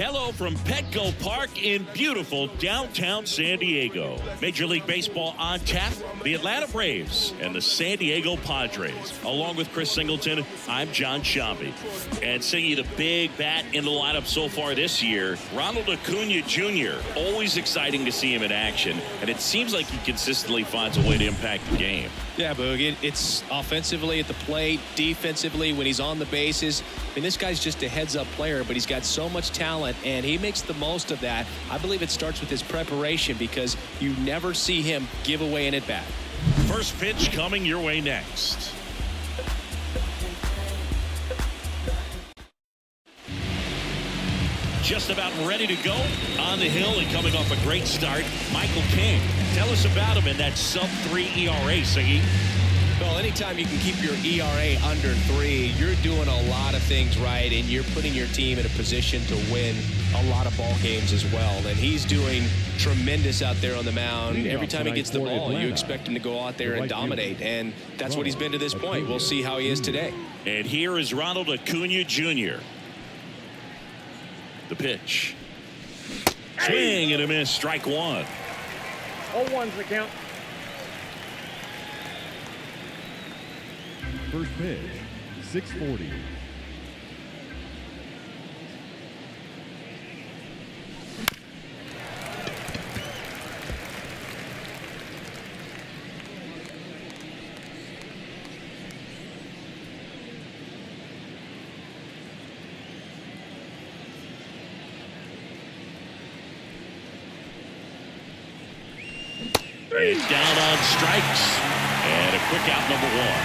Hello from Petco Park in beautiful downtown San Diego. Major League Baseball on tap, the Atlanta Braves and the San Diego Padres. Along with Chris Singleton, I'm John Shambi. And singing the big bat in the lineup so far this year, Ronald Acuna Jr. Always exciting to see him in action, and it seems like he consistently finds a way to impact the game. Yeah, Boog, it's offensively at the plate, defensively when he's on the bases. I mean, this guy's just a heads-up player, but he's got so much talent, and he makes the most of that. I believe it starts with his preparation because you never see him give away an at-bat. First pitch coming your way next. Just about ready to go on the hill and coming off a great start, Michael King. Tell us about him in that sub-3 ERA, Siggy. Well, anytime you can keep your ERA under 3, you're doing a lot of things right, and you're putting your team in a position to win a lot of ball games as well. And he's doing tremendous out there on the mound. Every time he gets the ball, you expect him to go out there and dominate, and that's what he's been to this point. We'll see how he is today. And here is Ronald Acuna Jr. The pitch. Swing and a miss. Strike one. 0-1's the count. First pitch, 640. And down on strikes. And a quick out, number one.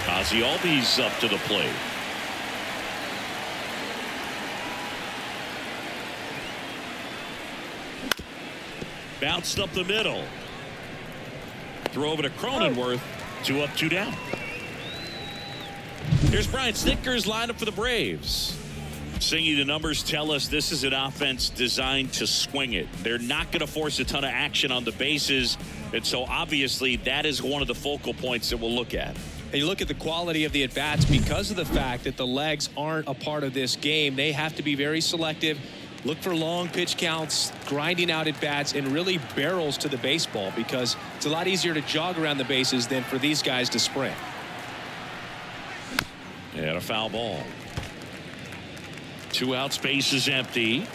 Ozzie Albies up to the plate. Bounced up the middle. Throw over to Cronenworth. 2 up, 2 down. Here's Brian Snitker's lineup for the Braves. Singy, the numbers tell us this is an offense designed to swing it. They're not going to force a ton of action on the bases, and so obviously that is one of the focal points that we'll look at. And you look at the quality of the at-bats because of the fact that the legs aren't a part of this game. They have to be very selective, look for long pitch counts, grinding out at-bats, and really barrels to the baseball because it's a lot easier to jog around the bases than for these guys to sprint. And a foul ball. 2 outs, base is empty.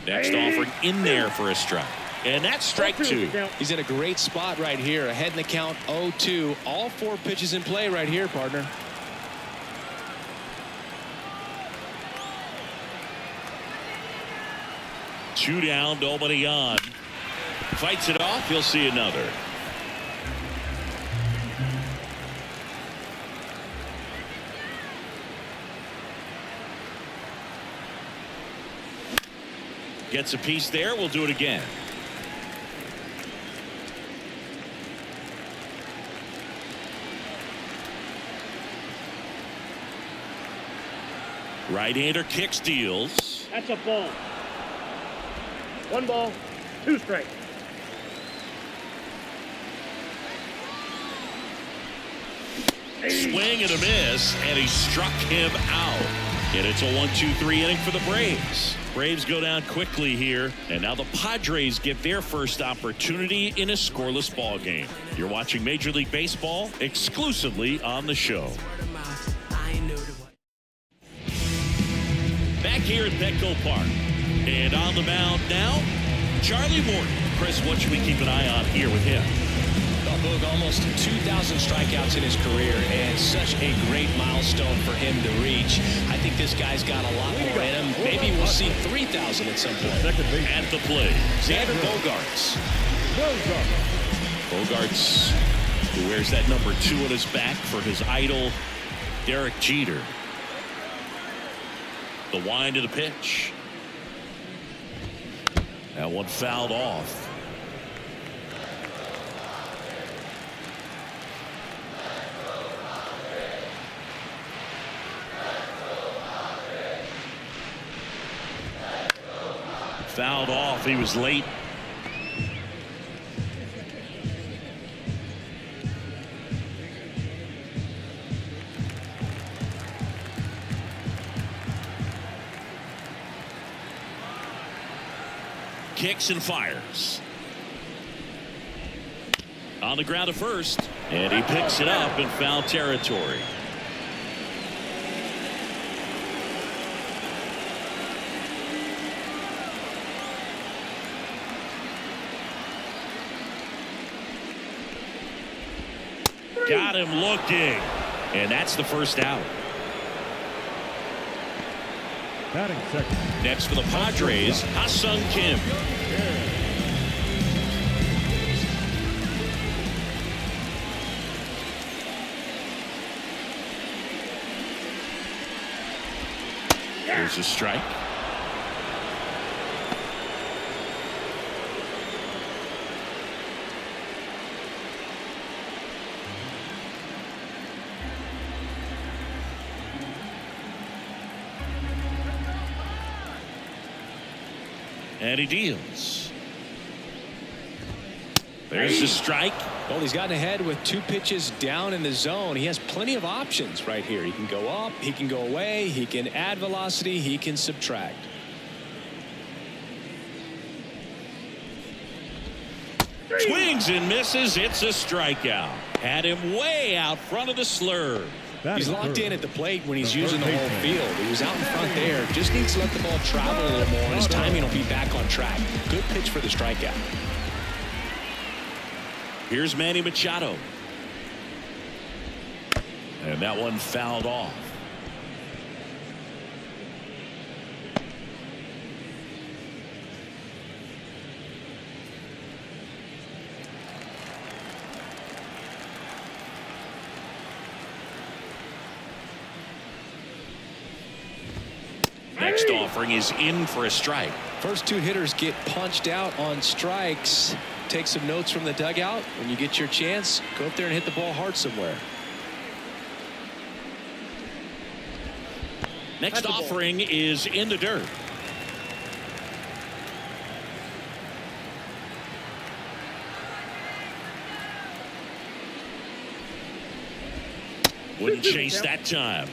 Next offering in there for a strike. And that's strike 2. He's in a great spot right here. Ahead in the count 0-2. All 4 pitches in play right here, partner. Two down, nobody on. Fights it off. You'll see another. Gets a piece there. We'll do it again. Right-hander kicks, deals. That's a ball. 1 ball, 2 strikes. Swing and a miss, and he struck him out. And it's a 1-2-3 inning for the Braves. Braves go down quickly here, and now the Padres get their first opportunity in a scoreless ball game. You're watching Major League Baseball exclusively on the show. Back here at Petco Park, and on the mound now, Charlie Morton. Chris, what should we keep an eye on here with him? Boog, almost 2,000 strikeouts in his career, and such a great milestone for him to reach. I think this guy's got a lot more in him. Maybe we'll see 3,000 at some point. At the plate, Xander Bogaerts. Bogaerts, who wears that number 2 on his back for his idol, Derek Jeter. The wind of the pitch. That one fouled off. Fouled off. He was late. kicks and fires. On the ground to first, and he picks it up in foul territory. Got him looking, and that's the first out. Batting second. Next for the Padres, Ha-Sung Kim. Here's a strike. And he deals. There's the strike. Well, he's gotten ahead with 2 pitches down in the zone. He has plenty of options right here. He can go up, he can go away, he can add velocity, he can subtract. Swings and misses. It's a strikeout. Had him way out front of the slurve. He's locked in at the plate when he's using the whole field. He was out in front there. Just needs to let the ball travel a little more, and his timing will be back on track. Good pitch for the strikeout. Here's Manny Machado. And that one fouled off. Next offering is in for a strike. First 2 hitters get punched out on strikes. Take some notes from the dugout. When you get your chance, go up there and hit the ball hard somewhere. Next offering is in the dirt. Wouldn't chase that time.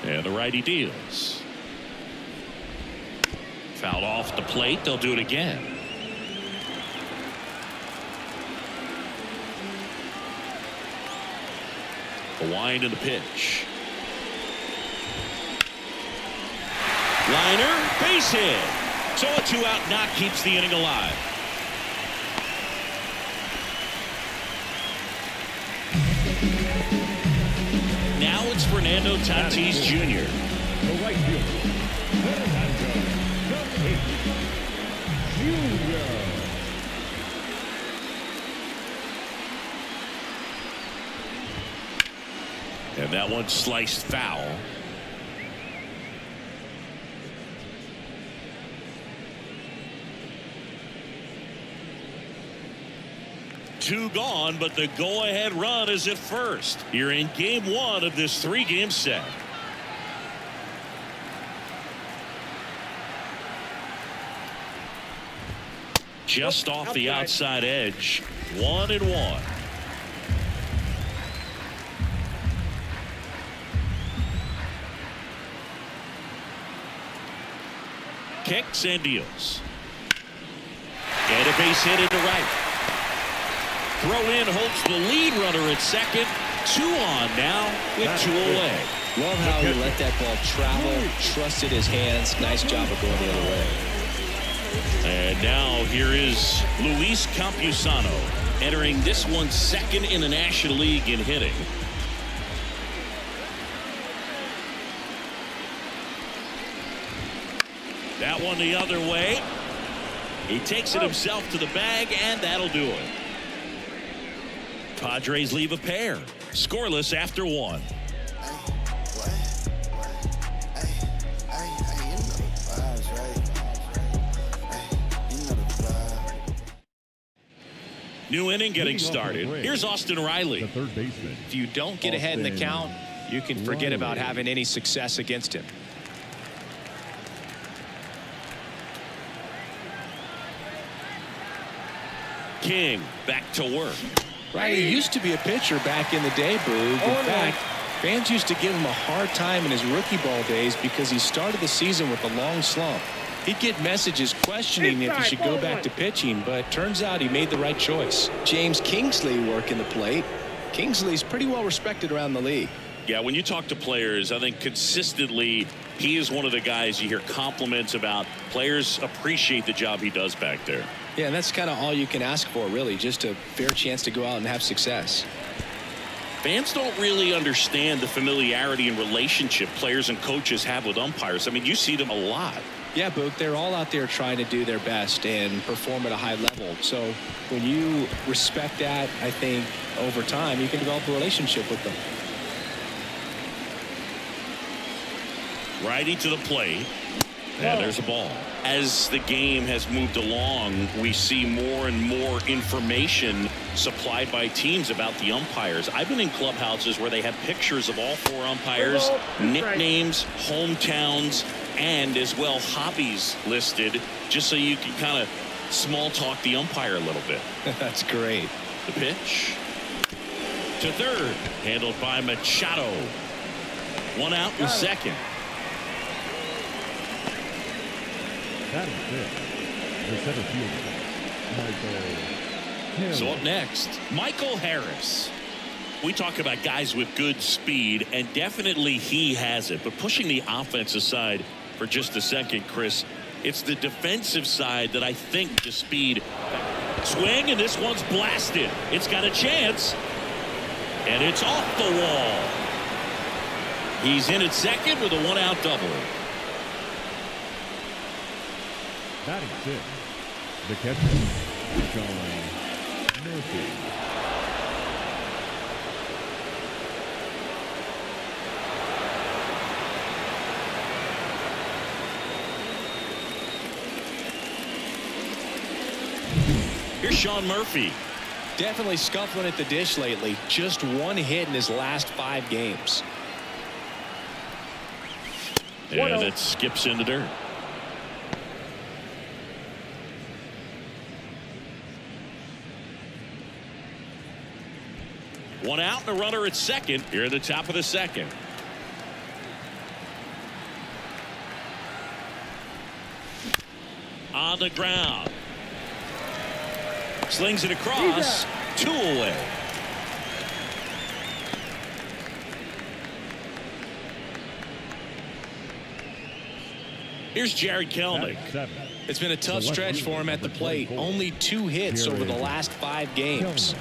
And the righty deals. Fouled off the plate. They'll do it again. The wind and the pitch. Liner, base hit. So a 2-out knock keeps the inning alive. Now it's Fernando Tatis Jr. The right fielder, Fernando Tatis Jr. And that one sliced foul. Two gone, but the go-ahead run is at first. You're in game 1 of this 3-game set. Just off the outside edge. 1-1. Kicks and deals. And a base hit into right. Throw in holds the lead runner at second. 2 on now with 2 away. Love how he let that ball travel, trusted his hands. Nice job of going the other way. And now here is Luis Campusano entering this one second in the National League in hitting. That one the other way. He takes it himself to the bag, and that'll do it. Padres leave a pair. Scoreless after 1. New inning getting started. Here's Austin Riley. The third baseman. If you don't get ahead in the count, you can forget about having any success against him. King back to work. Right, he used to be a pitcher back in the day, Boog. In fact, fans used to give him a hard time in his rookie ball days because he started the season with a long slump. He'd get messages questioning if he should go back to pitching, but turns out he made the right choice. James Kingsley working the plate. Kingsley's pretty well respected around the league. Yeah, when you talk to players, I think consistently he is one of the guys you hear compliments about. Players appreciate the job he does back there. Yeah, and that's kind of all you can ask for, really, just a fair chance to go out and have success. Fans don't really understand the familiarity and relationship players and coaches have with umpires. I mean, you see them a lot. Yeah, Boog, they're all out there trying to do their best and perform at a high level. So when you respect that, I think over time you can develop a relationship with them. Righty to the plate. And there's a ball. As the game has moved along, we see more and more information supplied by teams about the umpires. I've been in clubhouses where they have pictures of all 4 umpires, nicknames, hometowns, and as well hobbies listed, just so you can kind of small talk the umpire a little bit. That's great. The pitch to third, handled by Machado. 1 out in second. That is it. The center fielder, Michael. So up next, Michael Harris. We talk about guys with good speed, and definitely he has it. But pushing the offense aside for just a second, Chris, it's the defensive side that I think the speed. Swing, and this one's blasted. It's got a chance, and it's off the wall. He's in at second with a 1-out double. Batting 6, the catcher, Sean Murphy. Here's Sean Murphy. Definitely scuffling at the dish lately. Just 1 hit in his last 5 games. And it skips in the dirt. One out and a runner at second here at the top of the second. On the ground. Slings it across. 2 away. Here's Jared Kelnick. It's been a tough stretch for him at the plate. Only 2 hits over the last 5 games.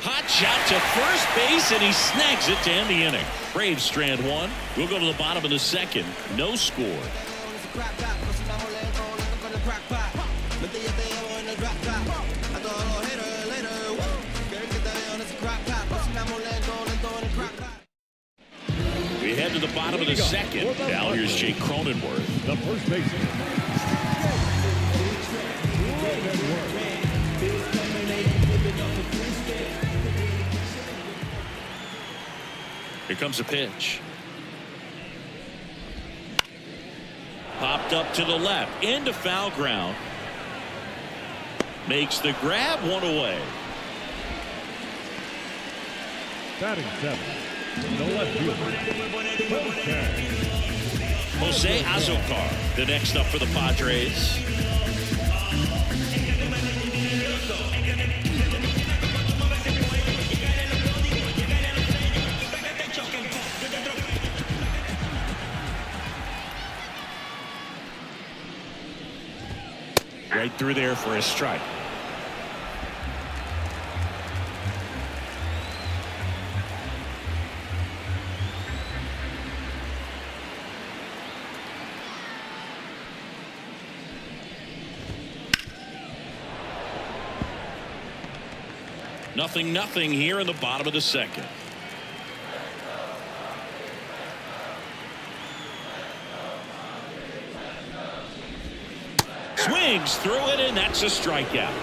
Hot shot to first base, and he snags it to end the inning. Braves strand 1. We'll go to the bottom of the second. No score. We head to the bottom of the second. Now here's Jake Cronenworth. The first baseman. Here comes a pitch. Popped up to the left. Into foul ground. Makes the grab, 1 away. Batting 7. The left fielder. Jose Azocar, the next up for the Padres. Right through there for a strike. Nothing here in the bottom of the second. Swings through it, and that's a strikeout.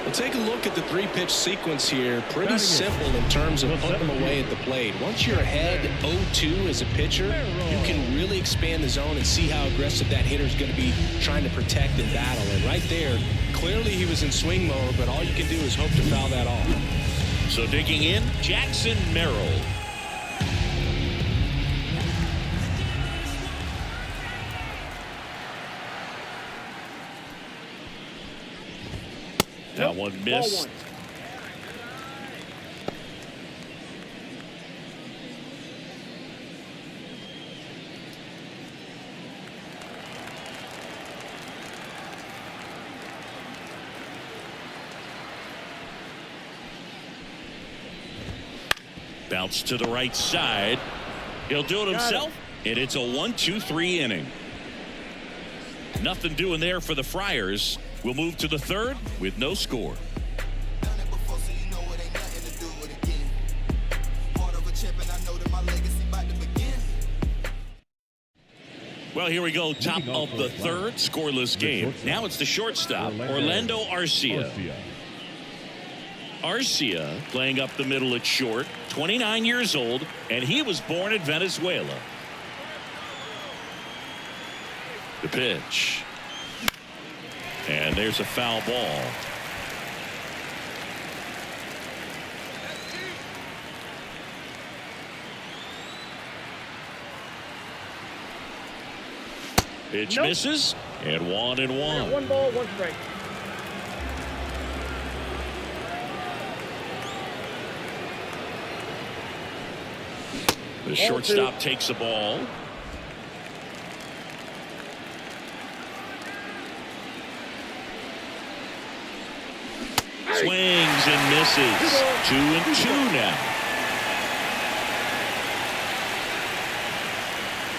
Well, take a look at the 3-pitch sequence here. Pretty simple in terms of putting them away at the plate. Once you're ahead 0-2 as a pitcher, you can really expand the zone and see how aggressive that hitter is going to be trying to protect and battle. And right there, clearly he was in swing mode, but all you can do is hope to foul that off. So digging in, Jackson Merrill. That one missed. Bounce to the right side. He'll do it himself, and it's a 1-2-3 inning. Nothing doing there for the Friars. We'll move to the third with no score. Well, here we go. Top of the third, scoreless game. Now it's the shortstop, Orlando Arcia. Arcia playing up the middle at short, 29 years old, and he was born in Venezuela. The pitch. And there's a foul ball. Pitch misses, and 1-1. 1 ball, 1 strike. The shortstop takes the ball. Swings and misses. 2-2 now.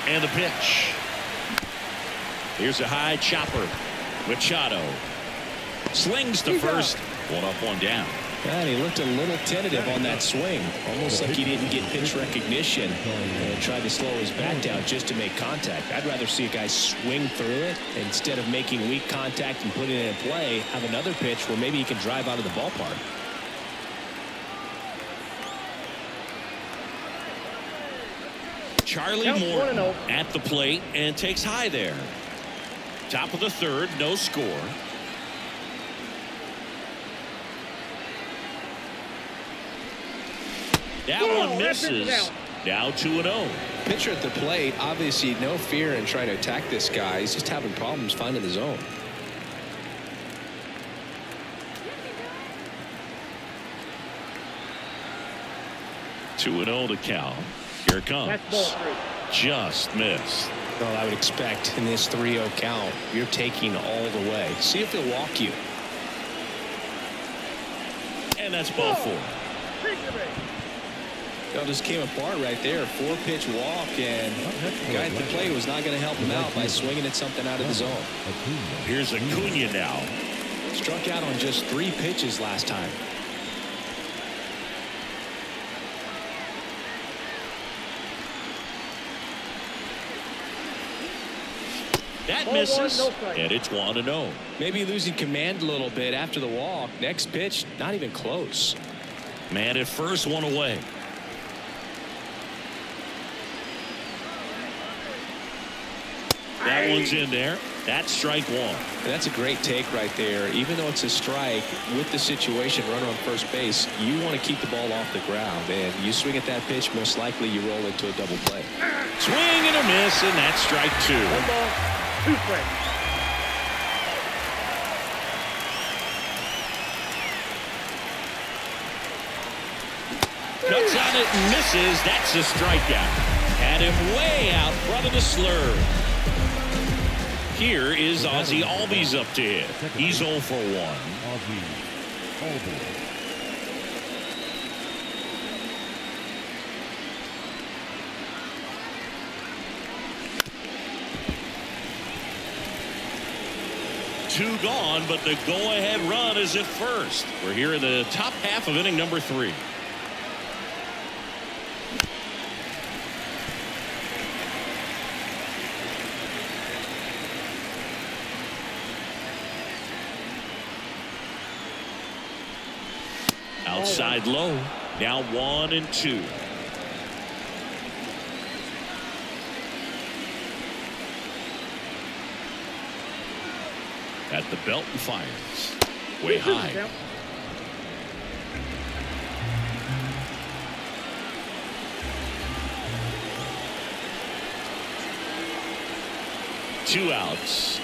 And the pitch. Here's a high chopper. Machado slings to first. 1 up, 1 down. And he looked a little tentative on that swing. Almost like he didn't get pitch recognition and tried to slow his bat down just to make contact. I'd rather see a guy swing through it instead of making weak contact and putting it in play. Have another pitch where maybe he can drive out of the ballpark. Charlie Moore at the plate and takes high there. Top of the third, no score. That one misses. Now 2-0. Pitcher at the plate, obviously no fear in trying to attack this guy. He's just having problems finding the zone. Two 2-0 to count. Here it comes. Just missed. Well, I would expect in this 3-0 count, you're taking all the way. See if he'll walk you. And that's ball 4. It just came apart right there. 4-pitch walk, and the guy at the plate was not going to help him out by swinging at something out of the zone. Here's Acuna now. Struck out on just 3 pitches last time. That misses, and it's 1-0. Maybe losing command a little bit after the walk. Next pitch, not even close. Man at first, 1 away. That one's in there. That's strike 1. That's a great take right there. Even though it's a strike, with the situation, runner on first base, you want to keep the ball off the ground. And you swing at that pitch, most likely you roll into a double play. Swing and a miss, and that's strike 2. 1 ball, 2 strikes. Cuts on it and misses. That's a strikeout. Had him way out front of the slur. Here is Ozzie Albies up to hit. He's 0 for 1. Ozzie Albies. Two gone, but the go-ahead run is at first. We're here in the top half of inning number 3. Outside low. Now 1-2. At the belt and fires. Way high. Two outs.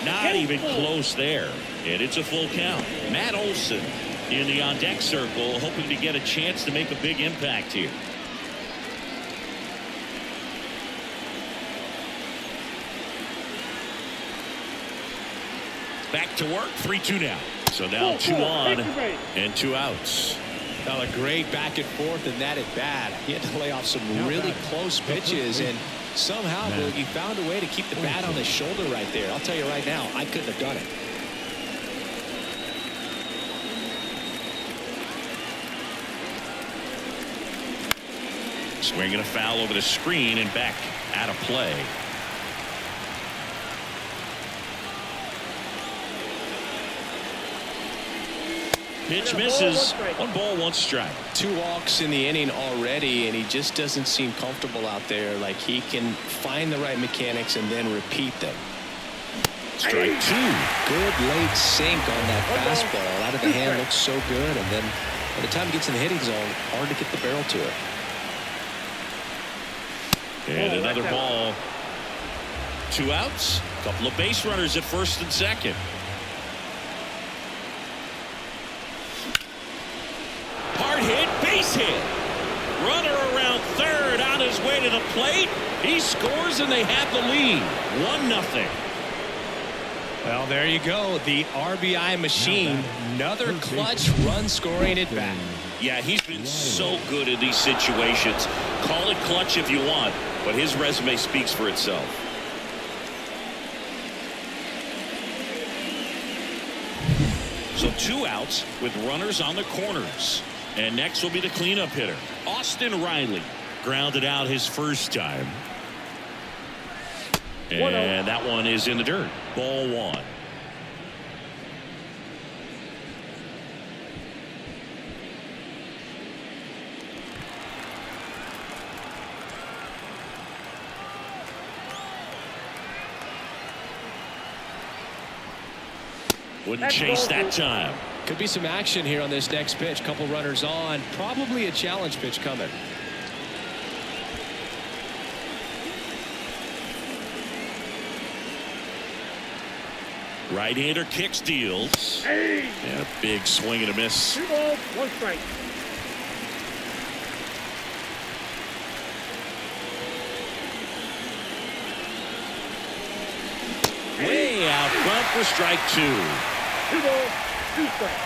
Not even close there. And it's a full count. Matt Olson in the on-deck circle, hoping to get a chance to make a big impact here. Back to work. 3-2 now. So now 2 on and 2 outs. Well, a great back and forth, and that at bat. He had to lay off some really close pitches, and somehow he found a way to keep the bat on his shoulder right there. I'll tell you right now, I couldn't have done it. Swinging a foul over the screen and back out of play. Pitch misses. 1 ball, 1 strike. 2 walks in the inning already, and he just doesn't seem comfortable out there. Like he can find the right mechanics and then repeat them. Strike 2. Good late sink on that fastball. Out of the hand, looks so good, and then by the time he gets in the hitting zone, hard to get the barrel to it. And another ball. 2 outs. Couple of base runners at first and second. Hard hit, base hit. Runner around third on his way to the plate. He scores and they have the lead. 1-0. Well, there you go. The RBI machine. Another clutch run scoring at bat. Yeah, he's been so good in these situations. Call it clutch if you want, but his resume speaks for itself. So 2 outs with runners on the corners. And next will be the cleanup hitter, Austin Riley. Grounded out his first time. And that one is in the dirt. Ball 1. Wouldn't chase that time. Could be some action here on this next pitch. Couple runners on. Probably a challenge pitch coming. Right-hander kicks, deals. And a big swing and a miss. 2 balls, 1 strike. Way out front for strike 2. 2 balls, 2 strikes.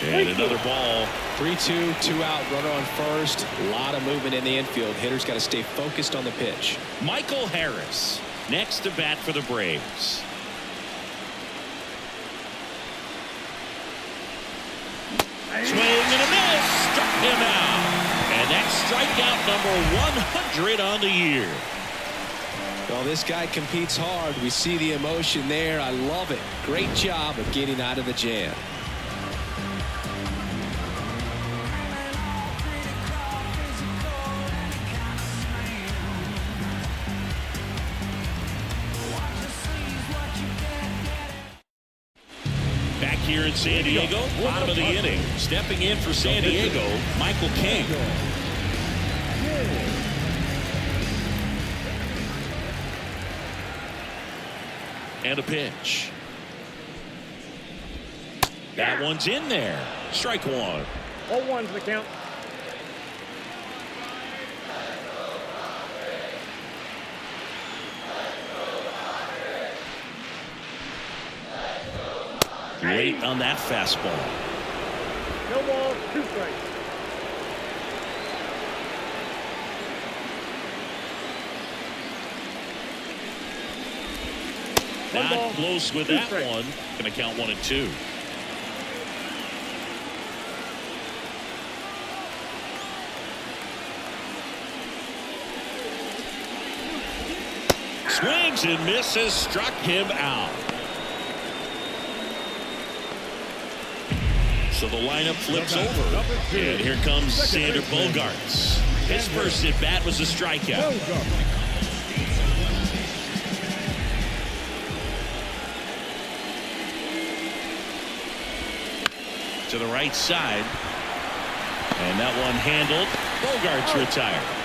And another ball. 3-2, 2 out, runner on first. A lot of movement in the infield. Hitter's got to stay focused on the pitch. Michael Harris next to bat for the Braves. Swing and a miss. Struck him out. And that's strikeout number 100 on the year. Well, this guy competes hard. We see the emotion there. I love it. Great job of getting out of the jam. Back here in San Diego, bottom of the inning. Stepping in for San Diego, Michael King. And a pitch. That one's in there. Strike 1. All 1's the count. Late on that fastball. No balls, 2 strikes. Not close with that one. Going to count 1 and 2. swings and misses, struck him out. So the lineup flips over. And here comes Xander Bogaerts. His first at bat was a strikeout. To the right side. And that one handled. Bogaerts retired.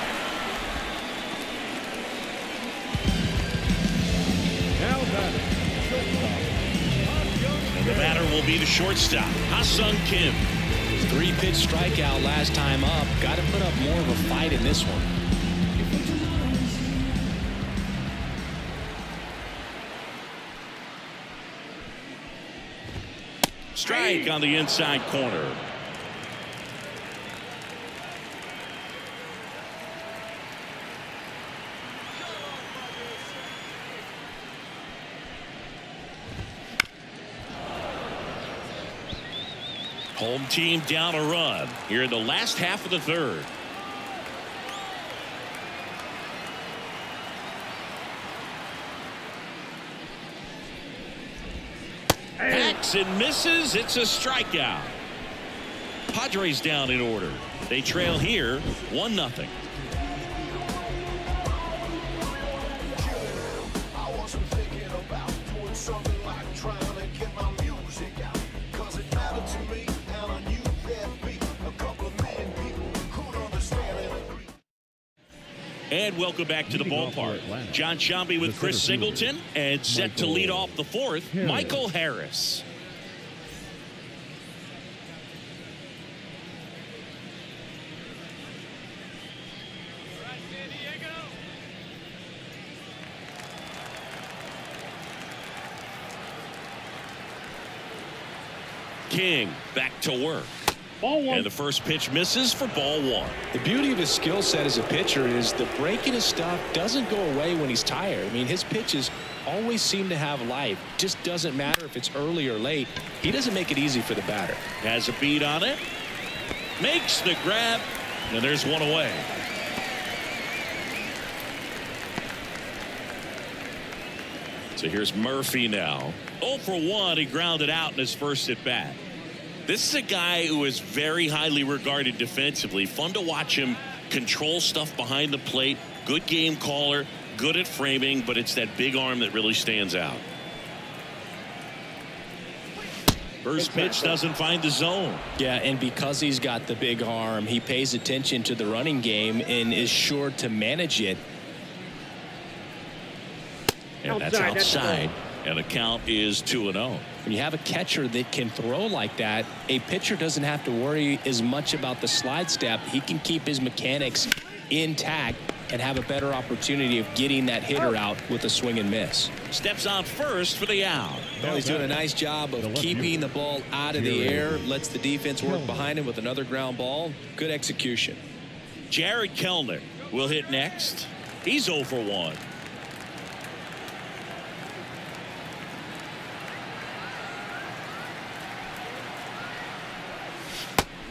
And the batter will be the shortstop, Ha-Sung Kim. 3-pitch strikeout last time up. Got to put up more of a fight in this one. Strike on the inside corner. Home team down a run here in the last half of the third. Hacks and misses. It's a strikeout. Padres down in order. They trail here 1-0. And welcome back to the ballpark. John Sciambi with Chris Singleton, and set to lead off the fourth, Michael Harris. King back to work. Ball one. And the first pitch misses for ball one. The beauty of his skill set as a pitcher is the break in his stuff doesn't go away when he's tired. I mean, his pitches always seem to have life. Just doesn't matter if it's early or late. He doesn't make it easy for the batter. Has a beat on it. Makes the grab. And there's one away. So here's Murphy now. 0 for 1. He grounded out in his first at bat. This is a guy who is very highly regarded defensively. Fun to watch him control stuff behind the plate. Good game caller, good at framing, but it's that big arm that really stands out. First pitch doesn't find the zone. Yeah, and because he's got the big arm, he pays attention to the running game and is sure to manage it. And that's outside. And the count is 2-0. When you have a catcher that can throw like that, a pitcher doesn't have to worry as much about the slide step. He can keep his mechanics intact and have a better opportunity of getting that hitter out with a swing and miss. Steps on first for the out. Well, he's doing a nice job of keeping the ball out of the air, lets the defense work behind him with another ground ball. Good execution. Jared Kelenic will hit next. He's 0 for 1.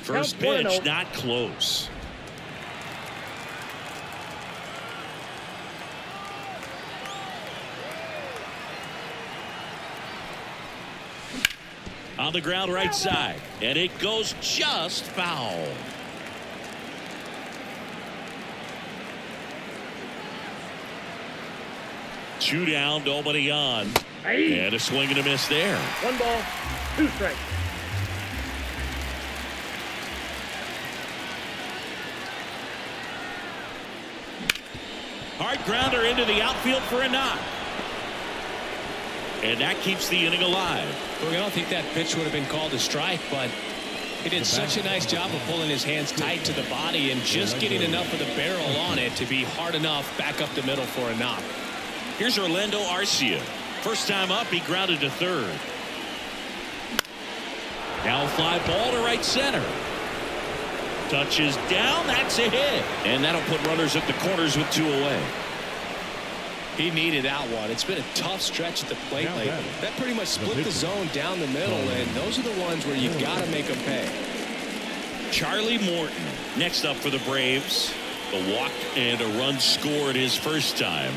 First pitch, not close. On the ground right side, and it goes just foul. Two down, nobody on. And a swing and a miss there. 1 ball, 2 strikes. Hard grounder into the outfield for a knock. And that keeps the inning alive. Well, I don't think that pitch would have been called a strike, but he did such a nice job of pulling his hands tight to the body and just getting enough of the barrel on it to be hard enough back up the middle for a knock. Here's Orlando Arcia. First time up, he grounded to third. Now a fly ball to right center. Touches down, that's a hit. And that'll put runners at the corners with 2 away. He needed that one. It's been a tough stretch at the plate lately. That pretty much split the zone down the middle, and those are the ones where you've got to make them pay. Charlie Morton next up for the Braves. A walk and a run scored his first time.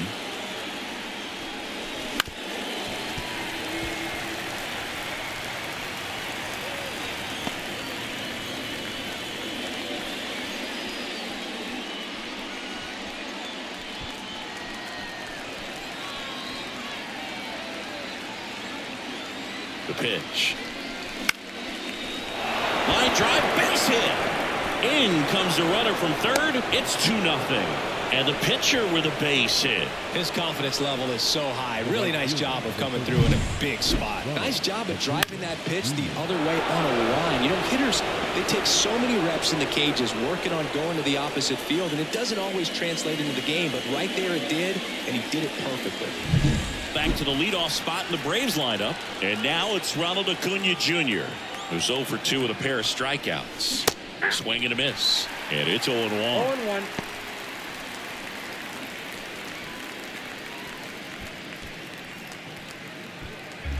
The pitch. Line drive, base hit. In comes the runner from third. It's 2-0. And the pitcher with a base hit. His confidence level is so high. Really nice job of coming through in a big spot. Nice job of driving that pitch the other way on a line. You know, hitters, they take so many reps in the cages working on going to the opposite field, and it doesn't always translate into the game, but right there it did, and he did it perfectly. Back to the leadoff spot in the Braves lineup. And now it's Ronald Acuna Jr., who's 0 for 2 with a pair of strikeouts. Swing and a miss. And it's 0-1. 0-1.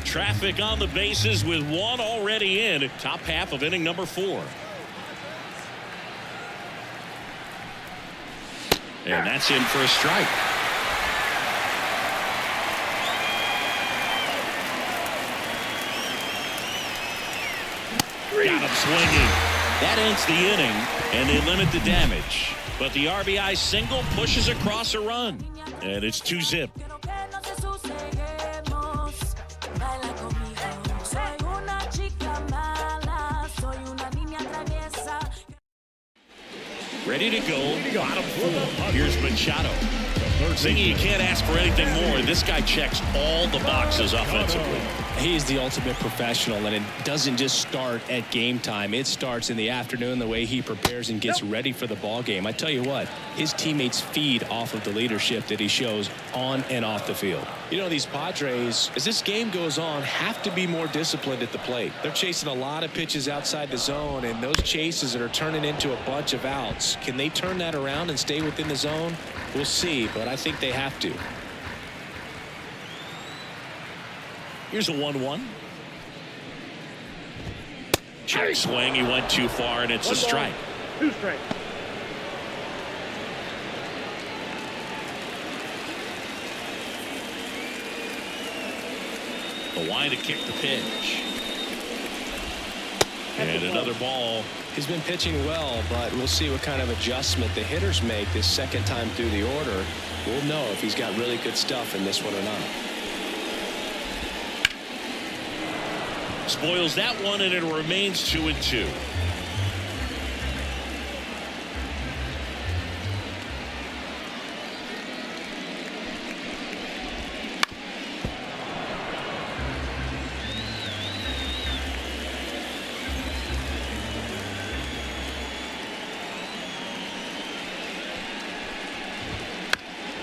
Traffic on the bases with one already in. Top half of inning number 4. And that's in for a strike. Got him swinging. That ends the inning, and they limit the damage. But the RBI single pushes across a run, and it's 2-0. Ready to go. Bottom 4. Here's Machado. Thinking you can't ask for anything more. This guy checks all the boxes offensively. He's the ultimate professional, and it doesn't just start at game time. It starts in the afternoon, the way he prepares and gets ready for the ball game. I tell you what, his teammates feed off of the leadership that he shows on and off the field. You know, these Padres, as this game goes on, have to be more disciplined at the plate. They're chasing a lot of pitches outside the zone, and those chases that are turning into a bunch of outs, can they turn that around and stay within the zone? We'll see, but I think they have to. Here's a 1-1. Check swing. He went too far, and it's a strike. 2 strikes. The line to kick the pitch. And another ball. He's been pitching well, but we'll see what kind of adjustment the hitters make this second time through the order. We'll know if he's got really good stuff in this one or not. Spoils that one, and it remains 2-2.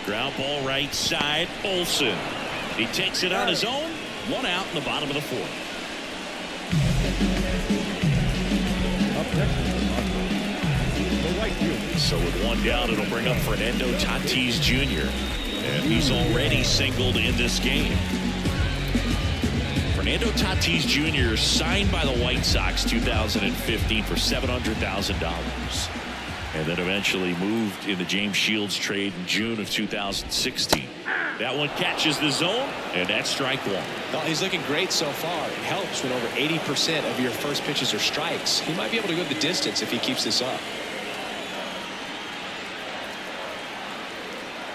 Ground ball right side. Olsen. He takes it on his own. 1 out in the bottom of the 4th. So with 1 down, it'll bring up Fernando Tatis Jr. And he's already singled in this game. Fernando Tatis Jr. signed by the White Sox 2015 for $700,000. And then eventually moved in the James Shields trade in June of 2016. That one catches the zone, and that's strike 1. Well, he's looking great so far. It helps when over 80% of your first pitches are strikes. He might be able to go the distance if he keeps this up.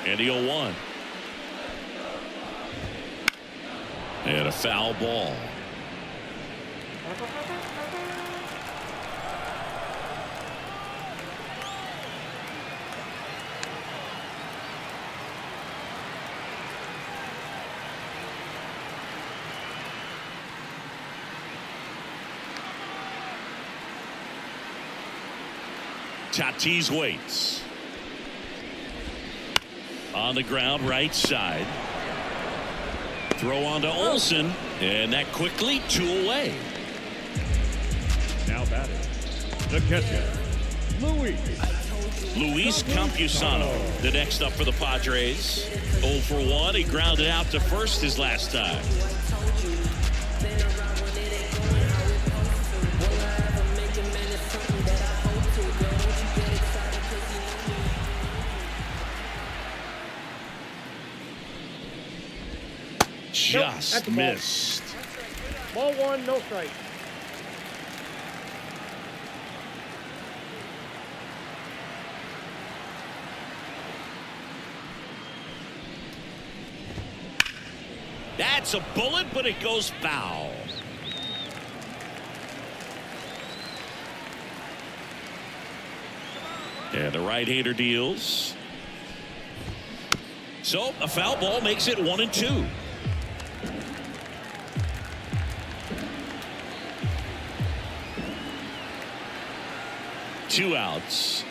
And the 0-1. And a foul ball. Tatis waits. On the ground, right side. Throw on to Olsen, and that quickly 2 away. Now batting, the catcher, Luis Campusano, the next up for the Padres. 0 for 1. He grounded out to first his last time. Just missed. Ball 1, no strike. That's a bullet, but it goes foul. And the right-hander deals. So a foul ball makes it 1-2. Two outs.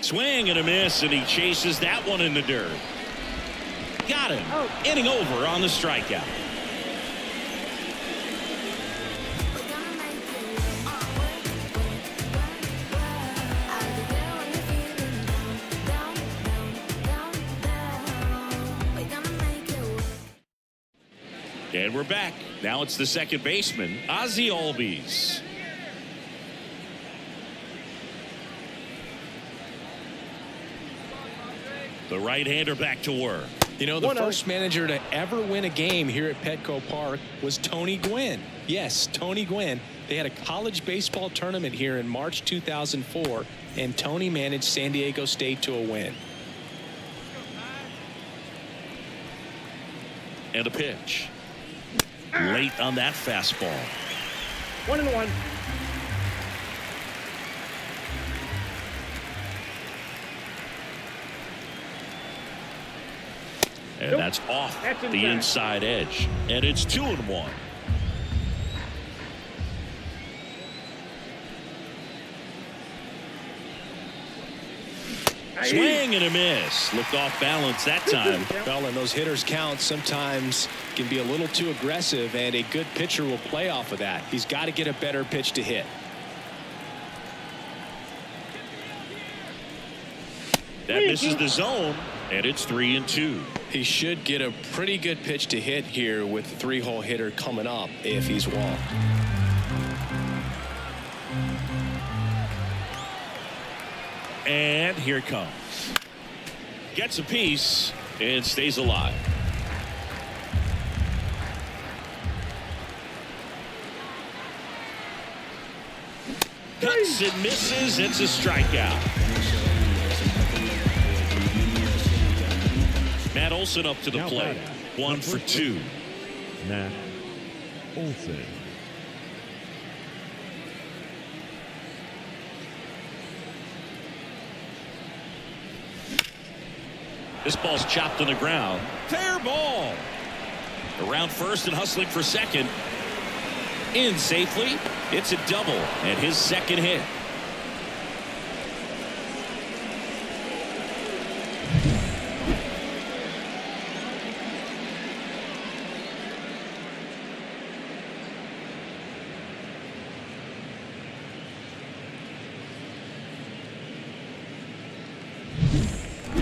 Swing and a miss, and he chases that one in the dirt. Got him. Inning over on the strikeout. And we're back. Now it's the second baseman, Ozzie Albies. The right-hander back to work. You know, the first manager to ever win a game here at Petco Park was Tony Gwynn. Yes, Tony Gwynn. They had a college baseball tournament here in March 2004, and Tony managed San Diego State to a win. And a pitch. Late on that fastball. 1-1. And that's off the inside edge. And it's 2-1. Swing and a miss. Looked off balance that time. Well, and those hitters count sometimes can be a little too aggressive, and a good pitcher will play off of that. He's got to get a better pitch to hit. That misses the zone, and it's 3-2. He should get a pretty good pitch to hit here with the three-hole hitter coming up if he's walked. And here it comes. Gets a piece and stays alive. Cuts and misses. It's a strikeout. Matt Olson up to the plate. 1 for 2. Matt Olson. This ball's chopped on the ground. Fair ball. Around first and hustling for second. In safely. It's a double and his second hit.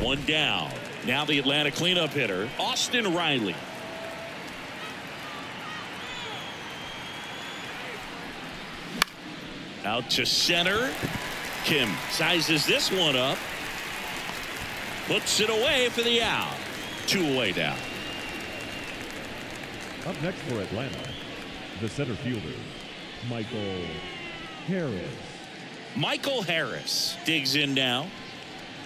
One down. Now the Atlanta cleanup hitter, Austin Riley. Out to center. Kim sizes this one up. Puts it away for the out. 2 away now. Up next for Atlanta, the center fielder, Michael Harris. Michael Harris digs in now.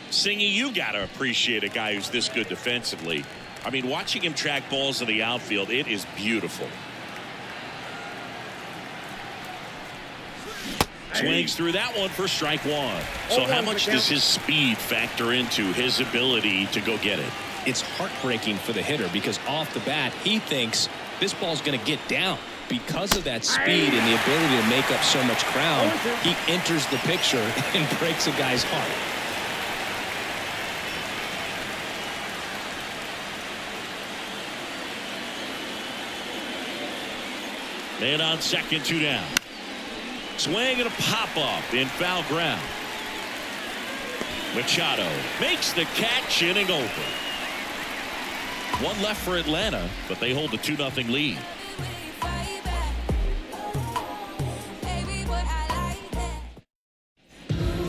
Singy, you got to appreciate a guy who's this good defensively. I mean, watching him track balls in the outfield, it is beautiful. Swings through that one for strike one. So how much does his speed factor into his ability to go get it? It's heartbreaking for the hitter because off the bat, he thinks this ball's going to get down. Because of that speed and the ability to make up so much ground, he enters the picture and breaks a guy's heart. Man on second, 2 down. Swing and a pop-up in foul ground. Machado makes the catch, inning over. One left for Atlanta, but they hold a 2-0 lead.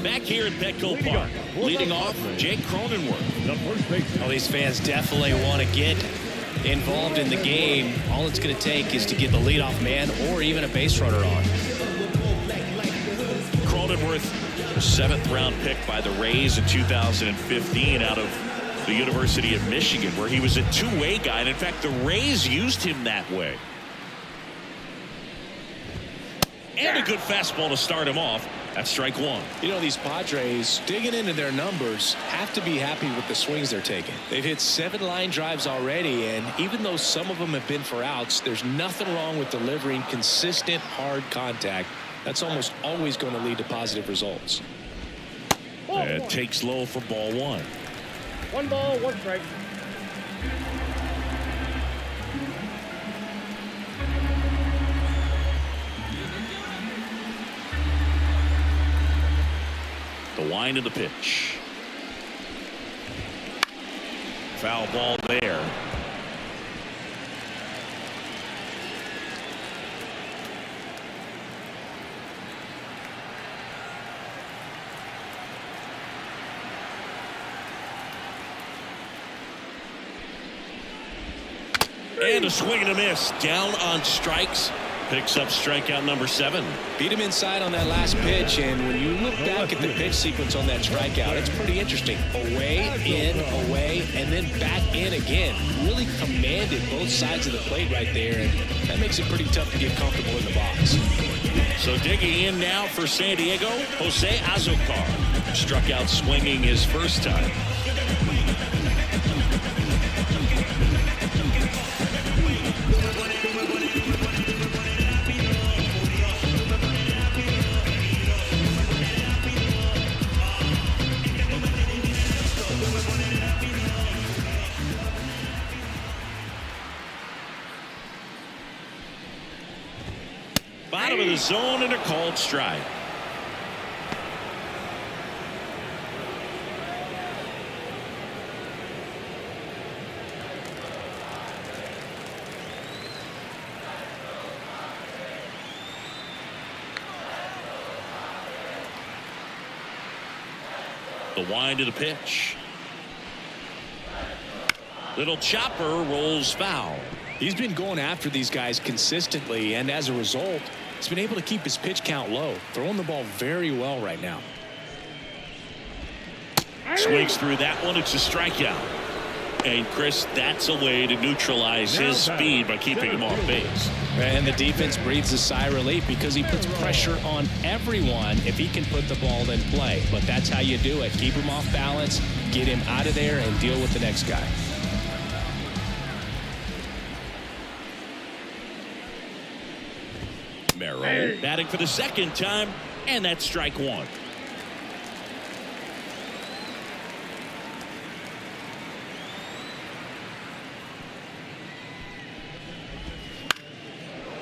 Back here at Petco Park, leading off Jake Cronenworth. Well, these fans definitely want to get involved in the game. All it's going to take is to get the leadoff man or even a base runner on. Cronenworth, 7th round pick by the Rays in 2015 out of the University of Michigan, where he was a two-way guy, and in fact the Rays used him that way. And a good fastball to start him off That's strike one. You know, these Padres, digging into their numbers, have to be happy with the swings they're taking. They've hit 7 line drives already, and even though some of them have been for outs, there's nothing wrong with delivering consistent, hard contact. That's almost always going to lead to positive results. It takes low for ball one. 1 ball, 1 strike. The wind of the pitch. Foul ball there. And a swing and a miss. Down on strikes. Picks up strikeout number 7. Beat him inside on that last pitch, and when you look back at the pitch sequence on that strikeout, it's pretty interesting. Away, in, away, and then back in again. Really commanded both sides of the plate right there, and that makes it pretty tough to get comfortable in the box. So digging in now for San Diego, Jose Azocar. Struck out swinging his first time. Bottom of the zone and a called strike. The wind of the pitch. Little chopper rolls foul. He's been going after these guys consistently, and as a result, he's been able to keep his pitch count low, throwing the ball very well right now. Swings through that one. It's a strikeout. And Chris, that's a way to neutralize his speed by keeping him off base. And the defense breathes a sigh of relief because he puts pressure on everyone if he can put the ball in play. But that's how you do it. Keep him off balance, get him out of there, and deal with the next guy. Merrill batting for the second time, and that's strike one.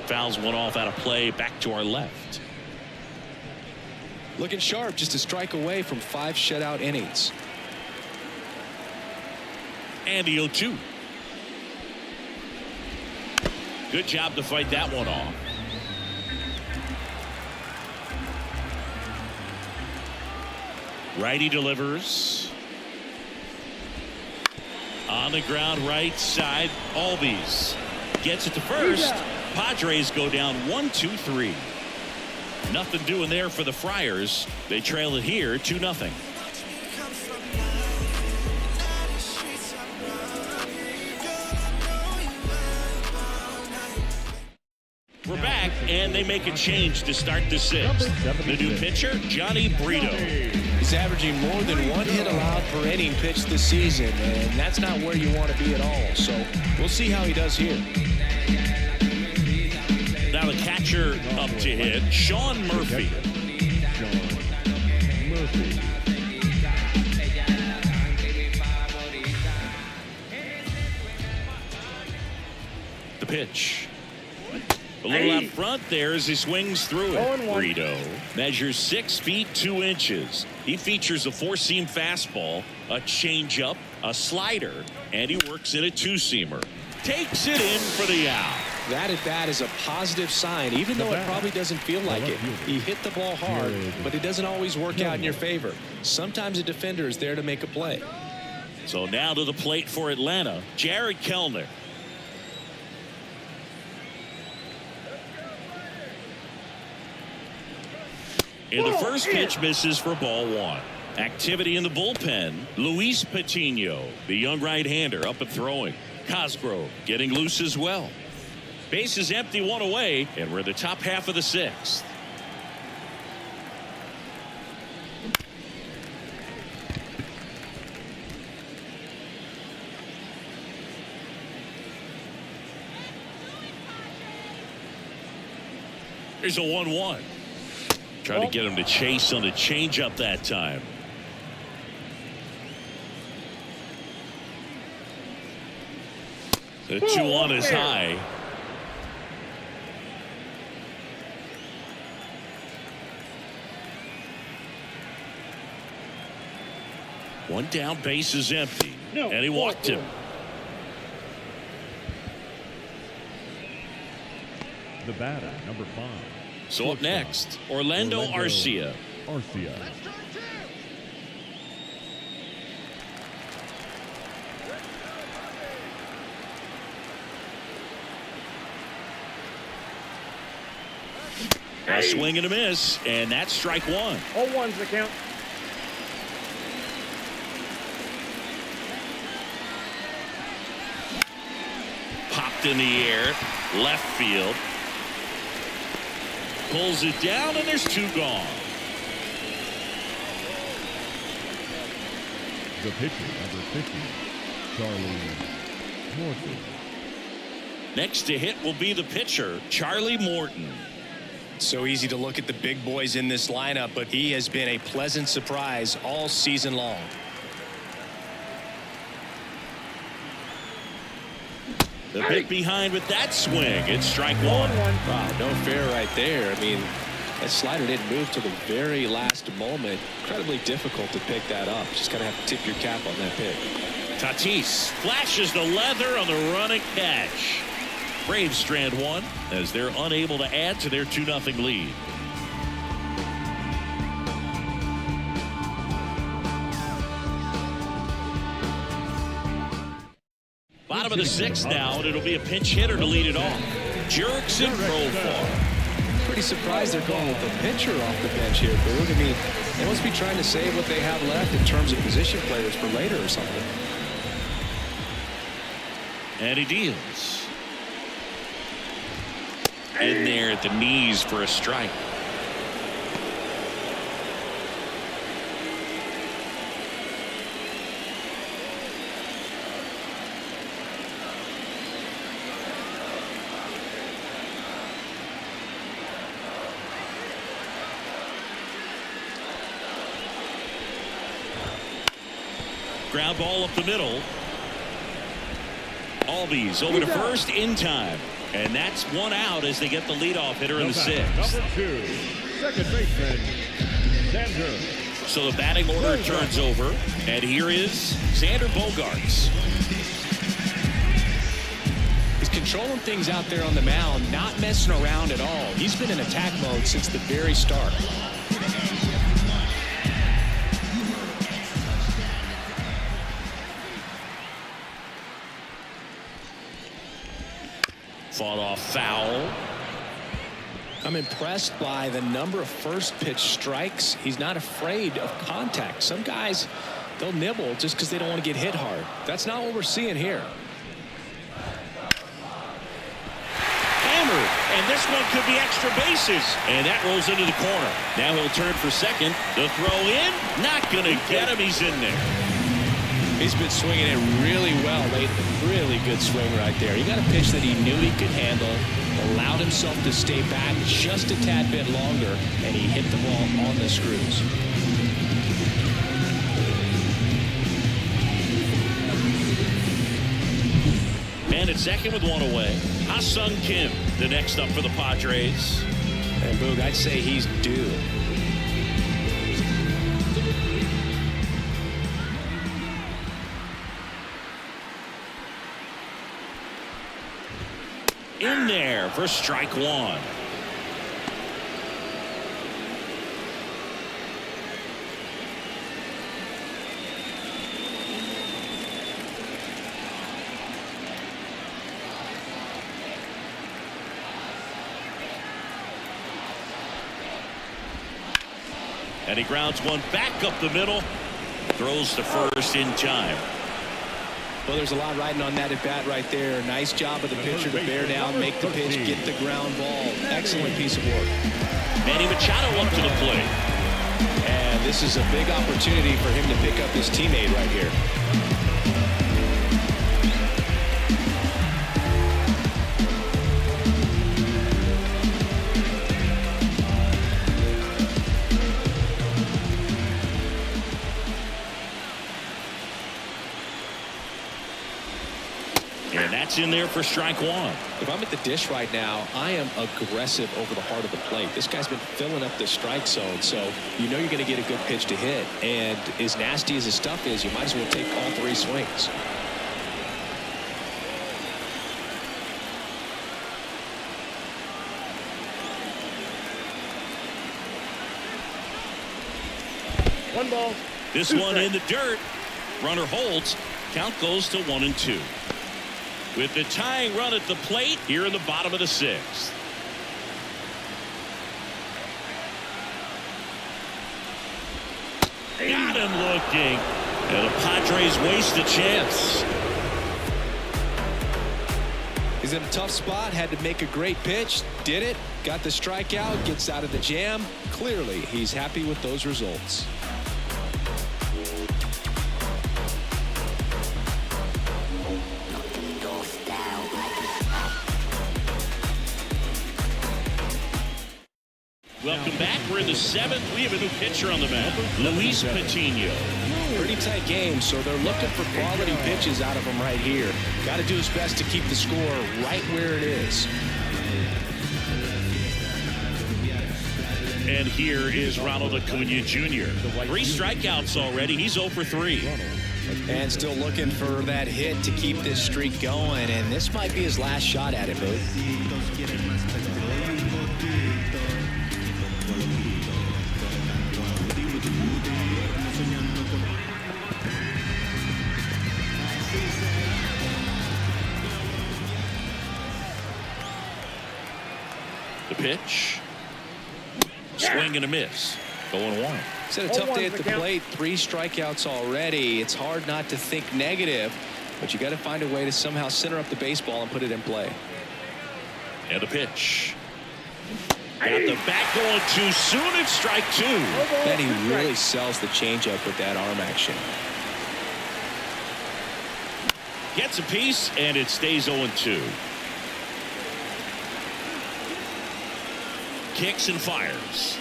Fouls one off out of play, back to our left. Looking sharp, just a strike away from 5 shutout innings. And the 0-2. Good job to fight that one off. Righty delivers. On the ground right side. Albies gets it to first. Padres go down 1-2-3. Nothing doing there for the Friars. They trail it here 2-0. We're back, and they make a change to start the 6th. The new pitcher, Johnny Brito. He's averaging more than 1 hit allowed per inning pitched this season, and that's not where you want to be at all. So we'll see how he does here. Now the catcher up to hit, Sean Murphy. The pitch. A little out front there as he swings through it. Brito measures 6 feet 2 inches. He features a 4-seam fastball, a changeup, a slider, and he works in a 2-seamer. Takes it in for the out. That at bat is a positive sign, even though it probably doesn't feel like it. He hit the ball hard, but it doesn't always work out in your favor. Sometimes a defender is there to make a play. So now to the plate for Atlanta, Jared Kellner. And the first pitch misses for ball 1. Activity in the bullpen. Luis Patino, the young right-hander, up and throwing. Cosgrove getting loose as well. Base is empty, 1 away, and we're in the top half of the 6th. Here's a 1-1. Trying to get him to chase on the changeup that time. The 2-1 is high. One down, base is empty. And he walked him. The batter, number 5. So up next, Orlando Arcia. A swing and a miss, and that's strike 1. 0-1's the count. Popped in the air, left field. Pulls it down, and there's 2 gone. The pitcher, number 50, Charlie Morton. Next to hit will be the pitcher, Charlie Morton. So easy to look at the big boys in this lineup, but he has been a pleasant surprise all season long. The hit behind with that swing. It's strike 1. Wow, no fair right there. I mean, that slider didn't move to the very last moment. Incredibly difficult to pick that up. Just going to have to tip your cap on that pick. Tatis flashes the leather on the running catch. Braves strand 1 as they're unable to add to their 2-0 lead. Bottom of the 6th now, and it'll be a pinch hitter to lead it off. Jurickson Profar. Pretty surprised they're going with the pitcher off the bench here, Boog. I mean, they must be trying to save what they have left in terms of position players for later or something. And he deals. In there at the knees for a strike. Ground ball up the middle. Albies over to first in time. And that's 1 out as they get the leadoff hitter in the 6th. Number 2, second baseman, Xander. So the batting order turns over. And here is Xander Bogaerts. He's controlling things out there on the mound, not messing around at all. He's been in attack mode since the very start. Fought off foul. I'm impressed by the number of first pitch strikes. He's not afraid of contact. Some guys, they'll nibble just because they don't want to get hit hard. That's not what we're seeing here. Hammered, and this one could be extra bases. And that rolls into the corner. Now he'll turn for second. The throw in, not going to get him. He's in there. He's been swinging it really well lately. Really good swing right there. He got a pitch that he knew he could handle, allowed himself to stay back just a tad bit longer, and he hit the ball on the screws. And at second with 1 away, Ha-Sung Kim, the next up for the Padres. And Boog, I'd say he's due. In there for strike 1. And he grounds one back up the middle. Throws to first in time. Well, there's a lot riding on that at bat right there. Nice job of the pitcher to bear down, make the pitch, get the ground ball. Excellent piece of work. Manny Machado up to the plate. And this is a big opportunity for him to pick up his teammate right here. Gets in there for strike one. If I'm at the dish right now, I am aggressive over the heart of the plate. This guy's been filling up the strike zone, so you know you're going to get a good pitch to hit. And as nasty as his stuff is, you might as well take all 3 swings. One ball. This one in the dirt. Runner holds. Count goes to 1-2. With the tying run at the plate here in the bottom of the 6th. Got him looking. And the Padres waste a chance. He's in a tough spot, had to make a great pitch, did it, got the strikeout, gets out of the jam. Clearly, he's happy with those results. Welcome back. We're in the 7th. We have a new pitcher on the mound, Luis Patino. Pretty tight game, so they're looking for quality pitches out of him right here. Got to do his best to keep the score right where it is. And here is Ronald Acuna Jr. 3 strikeouts already. He's 0 for 3. And still looking for that hit to keep this streak going, and this might be his last shot at it, Booth. The pitch. Swing and a miss. Going 1. It's had a tough day at the plate. 3 strikeouts already. It's hard not to think negative, but you got to find a way to somehow center up the baseball and put it in play. And the pitch. Got the bat going too soon. It's strike 2. Then he really sells the changeup with that arm action. Gets a piece, and it stays 0-2. Kicks and fires.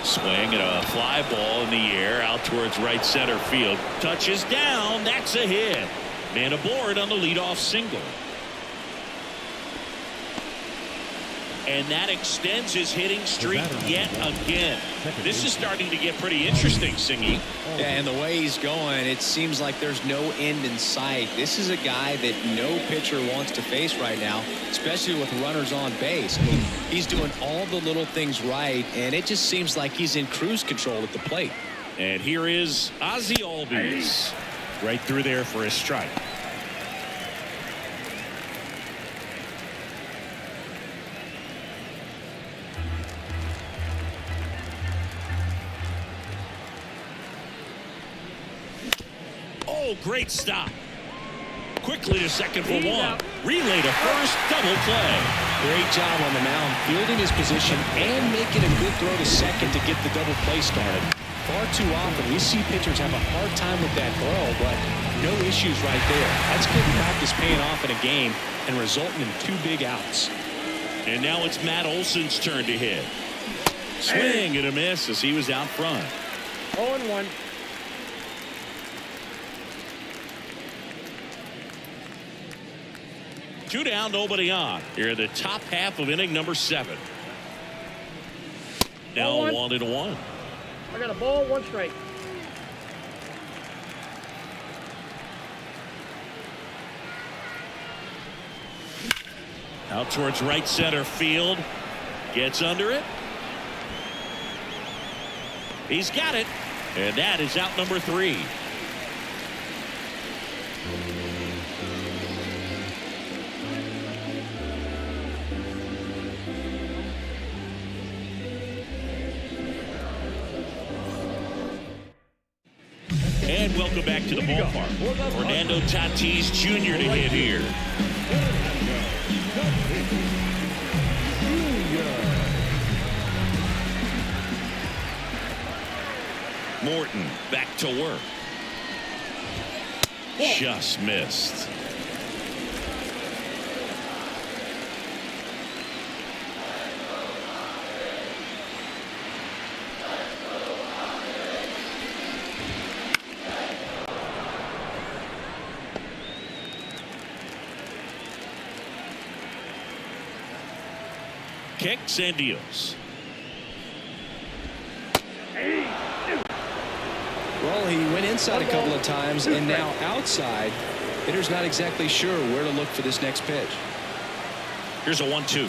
Swing and a fly ball in the air out towards right center field. Touches down. That's a hit. Man aboard on the leadoff single. And that extends his hitting streak yet again. This is starting to get pretty interesting, Singy. Yeah, and the way he's going, it seems like there's no end in sight. This is a guy that no pitcher wants to face right now, especially with runners on base. I mean, he's doing all the little things right, and it just seems like he's in cruise control at the plate. And here is Ozzie Albies. Right through there for a strike. Oh, great stop. Quickly to second for 1. Relay to first. Double play. Great job on the mound, fielding his position and making a good throw to second to get the double play started. Far too often we see pitchers have a hard time with that throw, but no issues right there. That's good practice paying off in a game and resulting in 2 big outs. And now it's Matt Olson's turn to hit. Swing and a miss as he was out front. 0-1. Two down, nobody on. Here in the top half of inning number 7. Now 1-1. I got a ball, 1 strike. Out towards right center field. Gets under it. He's got it. And that is out number 3. And welcome back to the ballpark. Fernando Tatis Jr. to hit here. Morton back to work. Just missed. kicks and deals. Well, he went inside a couple of times, and now outside. Hitter's not exactly sure where to look for this next pitch. Here's a 1-2.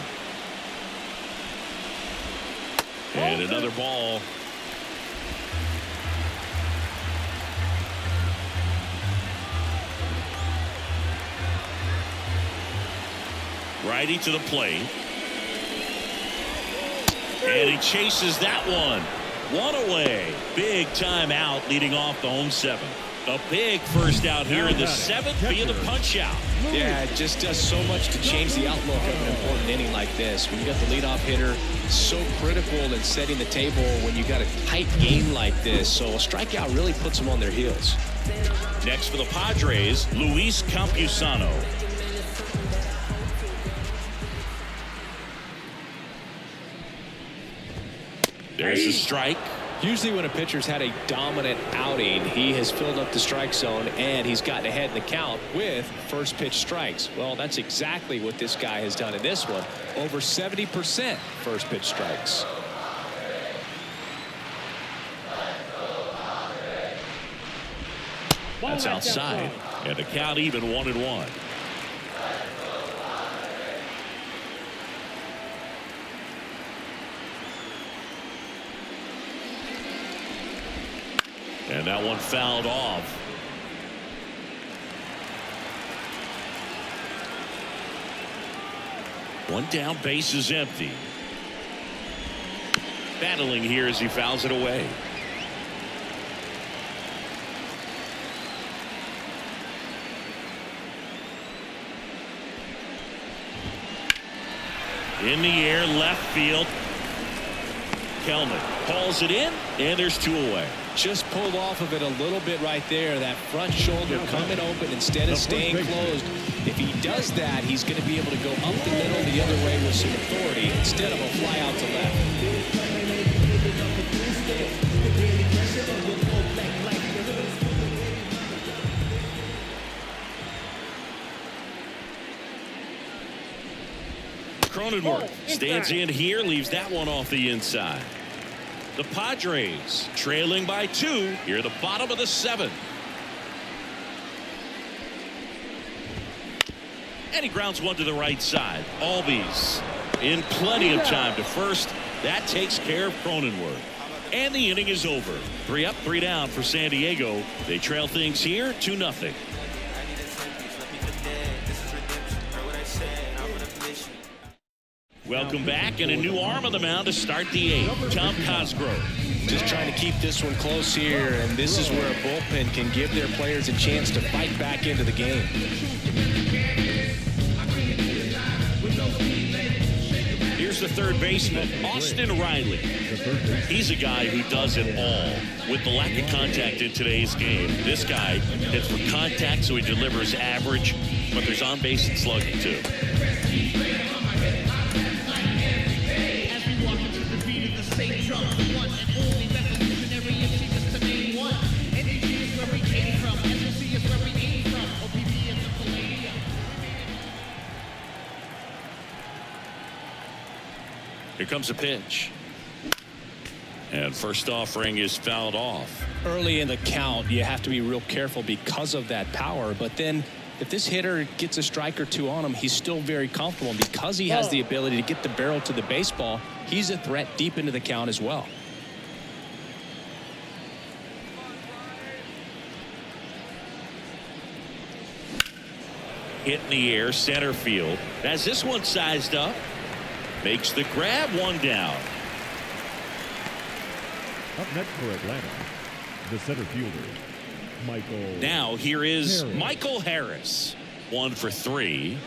And another ball. Righty to the plate. And he chases that one. One away. Big time out leading off the home seventh. A big first out here in the seventh via the punch out. Yeah, it just does so much to change the outlook of an important inning like this. When you got the leadoff hitter, so critical in setting the table when you got a tight game like this. So a strikeout really puts them on their heels. Next for the Padres, Luis Campusano. There's a strike. Usually when a pitcher's had a dominant outing, he has filled up the strike zone and he's gotten ahead in the count with first pitch strikes. Well, that's exactly what this guy has done in this one. Over 70% first pitch strikes. That's outside. And the count even 1-1. And that one fouled off. One down, base is empty. Battling here as he fouls it away. In the air, left field. Kelman hauls it in, and there's two away. Just pulled off of it a little bit right there. That front shoulder coming open instead of staying closed. If he does that, he's going to be able to go up the middle the other way with some authority instead of a fly out to left. Cronenworth stands in here, leaves that one off the inside. The Padres trailing by 2 here at the bottom of the 7th. And he grounds one to the right side. Albies in plenty of time to first. That takes care of Cronenworth. And the inning is over. 3 up, 3 down for San Diego. They trail things here 2-0. Welcome back, and a new arm on the mound to start the 8th. Tom Cosgrove. Just trying to keep this one close here, and this is where a bullpen can give their players a chance to fight back into the game. Here's the third baseman, Austin Riley. He's a guy who does it all. With the lack of contact in today's game, this guy hits for contact, so he delivers average, but there's on-base and slugging too. Here comes a pitch. And first offering is fouled off. Early in the count, you have to be real careful because of that power. But then if this hitter gets a strike or two on him, he's still very comfortable. And because he has the ability to get the barrel to the baseball, he's a threat deep into the count as well. Hit in the air, center field. As this one sized up, makes the grab, one down. Up next for Atlanta, the center fielder, Michael. Now here is Harris. Michael Harris. 1 for 3.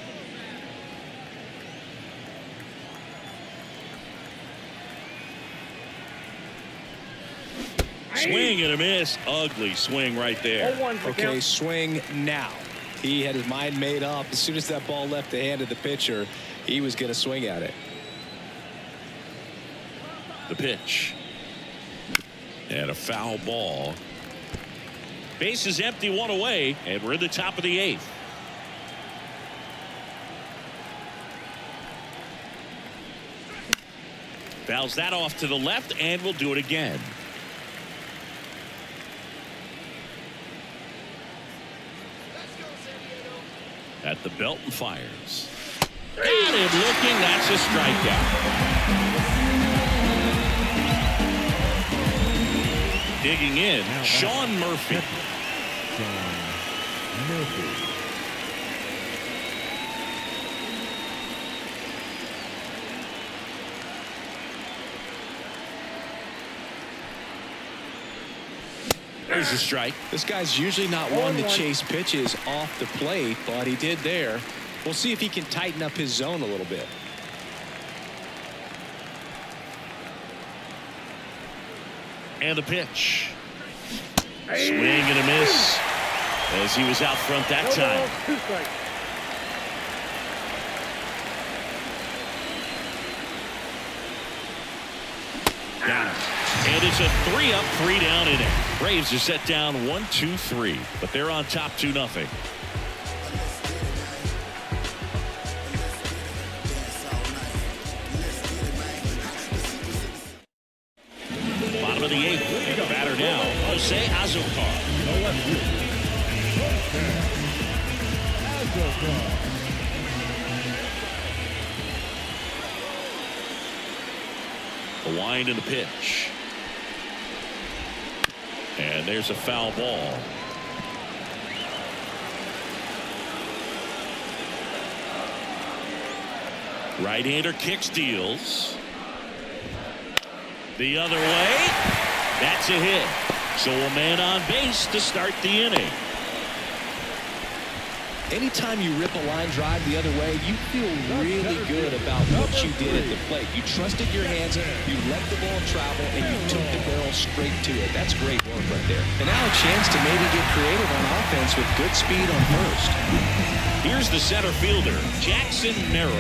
Swing and a miss. Ugly swing right there. Okay, swing now. He had his mind made up. As soon as that ball left the hand of the pitcher, he was going to swing at it. The pitch. And a foul ball. Base is empty, 1 away, and we're in the top of the 8th. Fouls that off to the left, and will do it again. At the belt and fires. Got him looking. That's a strikeout. Digging in, Sean Murphy. Sean Murphy. There's a strike. This guy's usually not one to chase pitches off the plate, but he did there. We'll see if he can tighten up his zone a little bit. And the pitch. Swing and a miss as he was out front that time. Got him. And it's a 3-up, 3-down inning. Braves are set down 1-2-3, but they're on top 2-0. Bottom of the 8th, and the batter now, Jose Azocar. The wind and the pitch. And there's a foul ball. Right-hander kicks, deals. The other way. That's a hit. So a man on base to start the inning. Anytime you rip a line drive the other way, you feel really good about what you did at the plate. You trusted your hands, you let the ball travel, and you took the barrel straight to it. That's great work right there. And now a chance to maybe get creative on offense with good speed on first. Here's the center fielder, Jackson Merrill.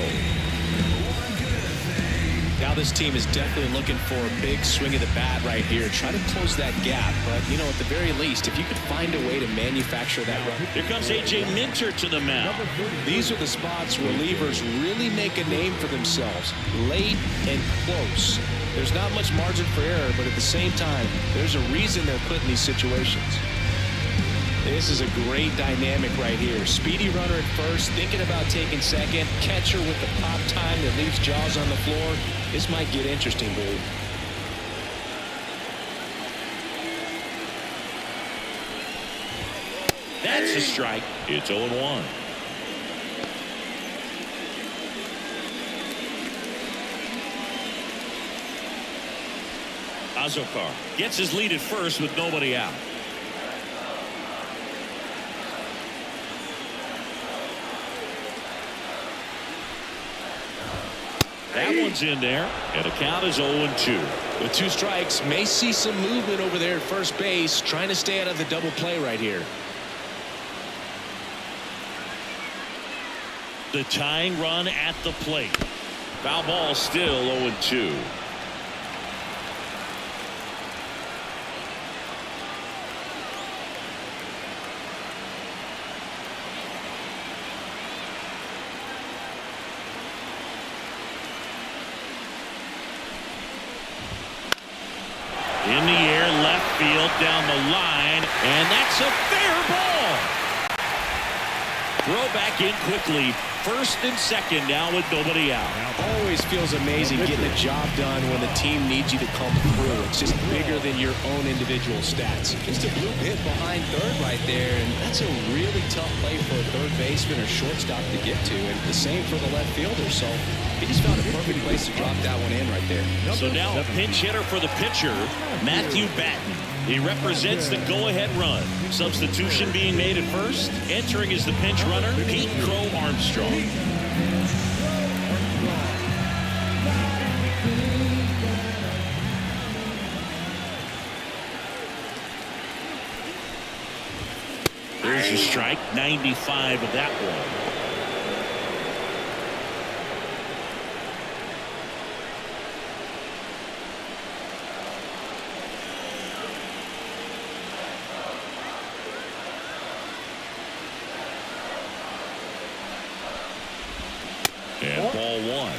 Now this team is definitely looking for a big swing of the bat right here. Try to close that gap. But, you know, at the very least, if you could find a way to manufacture that run. Here comes A.J. Minter to the mound. These are the spots relievers really make a name for themselves. Late and close. There's not much margin for error, but at the same time, there's a reason they're put in these situations. This is a great dynamic right here. Speedy runner at first, thinking about taking second. Catcher with the pop time that leaves Jaws on the floor. This might get interesting, dude. That's a strike. It's 0-1. Azocar gets his lead at first with nobody out. That one's in there, and the count is 0-2. With 2 strikes, may see some movement over there at first base, trying to stay out of the double play right here. The tying run at the plate. Foul ball, still 0-2. In the air, left field, down the line, and that's a fair ball. Throw back in quickly. First and second now with nobody out. Always feels amazing getting a job done when the team needs you to come through. It's just bigger than your own individual stats. Just a blue hit behind third right there, and that's a really tough play for a third baseman or shortstop to get to, and the same for the left fielder. So he just found a perfect place to drop that one in right there. So now a pinch hitter for the pitcher, Matthew Batten. He represents the go-ahead run. Substitution being made at first. Entering as the pinch runner, Pete Crow Armstrong. There's a strike, 95 of that one. And ball 1.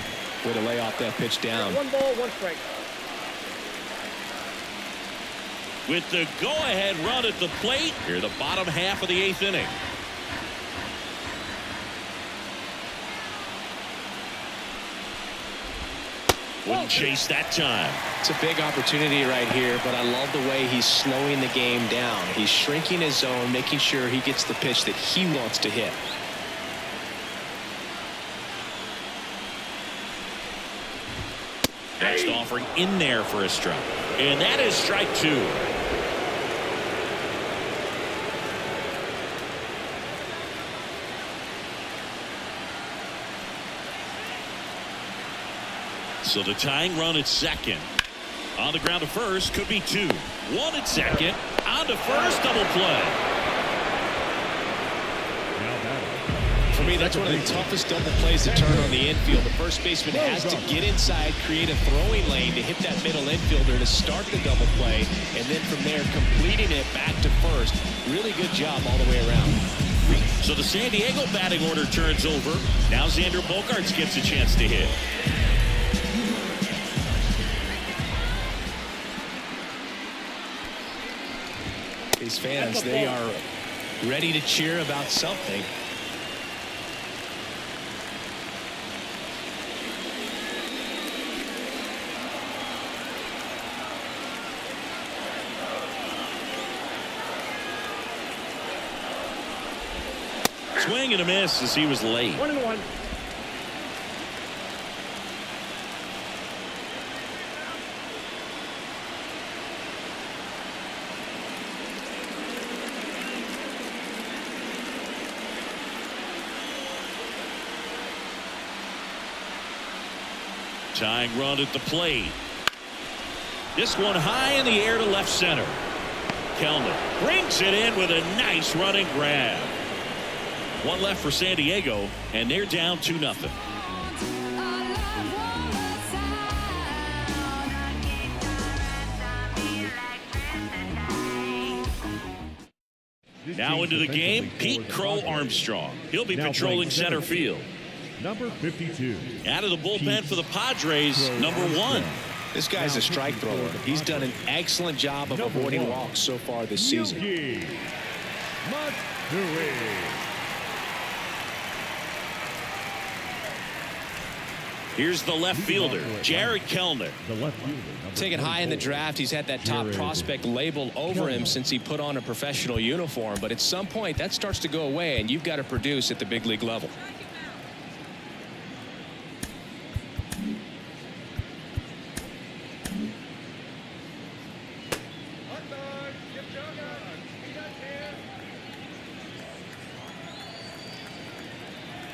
Way to lay off that pitch down. 1 ball, 1 strike. With the go-ahead run at the plate, here the bottom half of the 8th inning. Wouldn't chase that time. It's a big opportunity right here, but I love the way he's slowing the game down. He's shrinking his zone, making sure he gets the pitch that he wants to hit. Next offering in there for a strike. And that is strike 2. So the tying run at second. On the ground to first, could be 2. 1 at second. On to first, double play. For me, that's one of the toughest double plays to turn on the infield. The first baseman has to get inside, create a throwing lane to hit that middle infielder to start the double play, and then from there completing it back to first. Really good job all the way around. So the San Diego batting order turns over. Now Xander Bogaerts gets a chance to hit. These fans, they are ready to cheer about something. Swing and a miss as he was late. 1-1. Tying run at the plate. This one high in the air to left center. Kellner brings it in with a nice running grab. 1 left for San Diego, and they're down 2-0. Now into the game, Pete Crow Armstrong. He'll be patrolling center field. Number 52. Out of the bullpen for the Padres, number 1. This guy's a strike thrower. He's done an excellent job of avoiding walks so far this season. Here's the left fielder, Jared Kellner. Taken high in the draft, he's had that top prospect label over him since he put on a professional uniform. But at some point, that starts to go away, and you've got to produce at the big league level.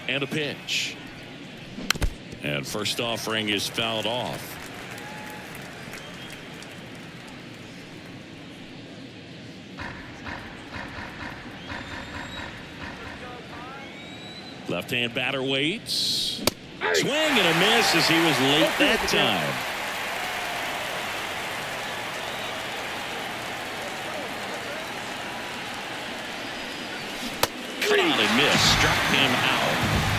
And a pitch. And first offering is fouled off. Left-hand batter waits. Swing and a miss as he was late that time. And miss, struck him out.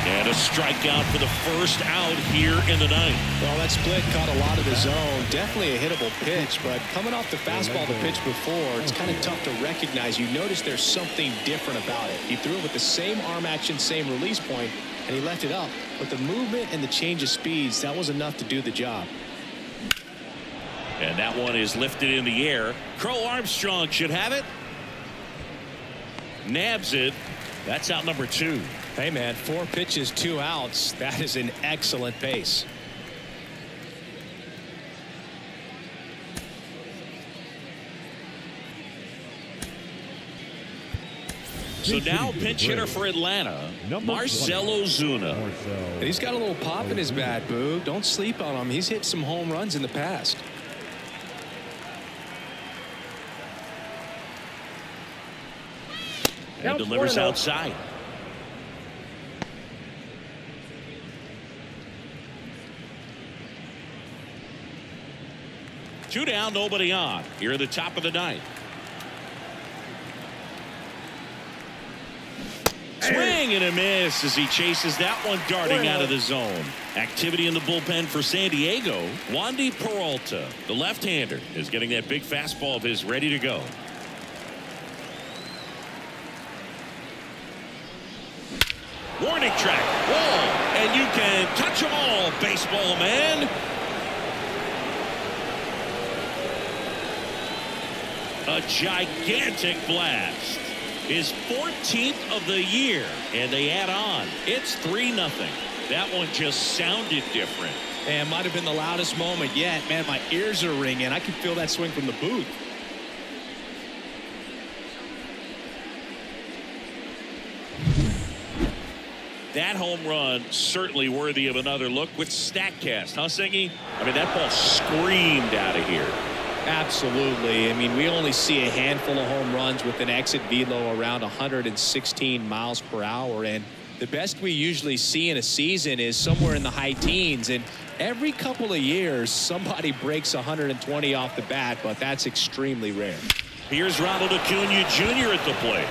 And a strikeout for the first out here in the ninth. Well, that split caught a lot of the zone. Definitely a hittable pitch, but coming off the fastball the pitch before, it's kind of tough to recognize. You notice there's something different about it. He threw it with the same arm action, same release point, and he left it up. But the movement and the change of speeds, that was enough to do the job. And that one is lifted in the air. Crow Armstrong should have it. Nabs it. That's out number 2. Hey, man, 4 pitches, 2 outs. That is an excellent pace. So now pinch hitter for Atlanta, Marcell Ozuna. And he's got a little pop in his bat, Boog. Don't sleep on him. He's hit some home runs in the past. And delivers outside. Two down, nobody on. Here at the top of the ninth. Swing Swing and a miss as he chases that one darting out of the zone. Activity in the bullpen for San Diego. Wandy Peralta, the left-hander, is getting that big fastball of his ready to go. Warning track, wall, and you can touch them all, baseball man. A gigantic blast. His 14th of the year, and they add on. It's 3-0. That one just sounded different. And might have been the loudest moment yet. Man, my ears are ringing. I can feel that swing from the booth. That home run certainly worthy of another look with StatCast, huh, Singy? I mean, that ball screamed out of here. Absolutely. I mean, we only see a handful of home runs with an exit velo around 116 miles per hour. And the best we usually see in a season is somewhere in the high teens. And every couple of years, somebody breaks 120 off the bat, but that's extremely rare. Here's Ronald Acuna Jr. at the plate.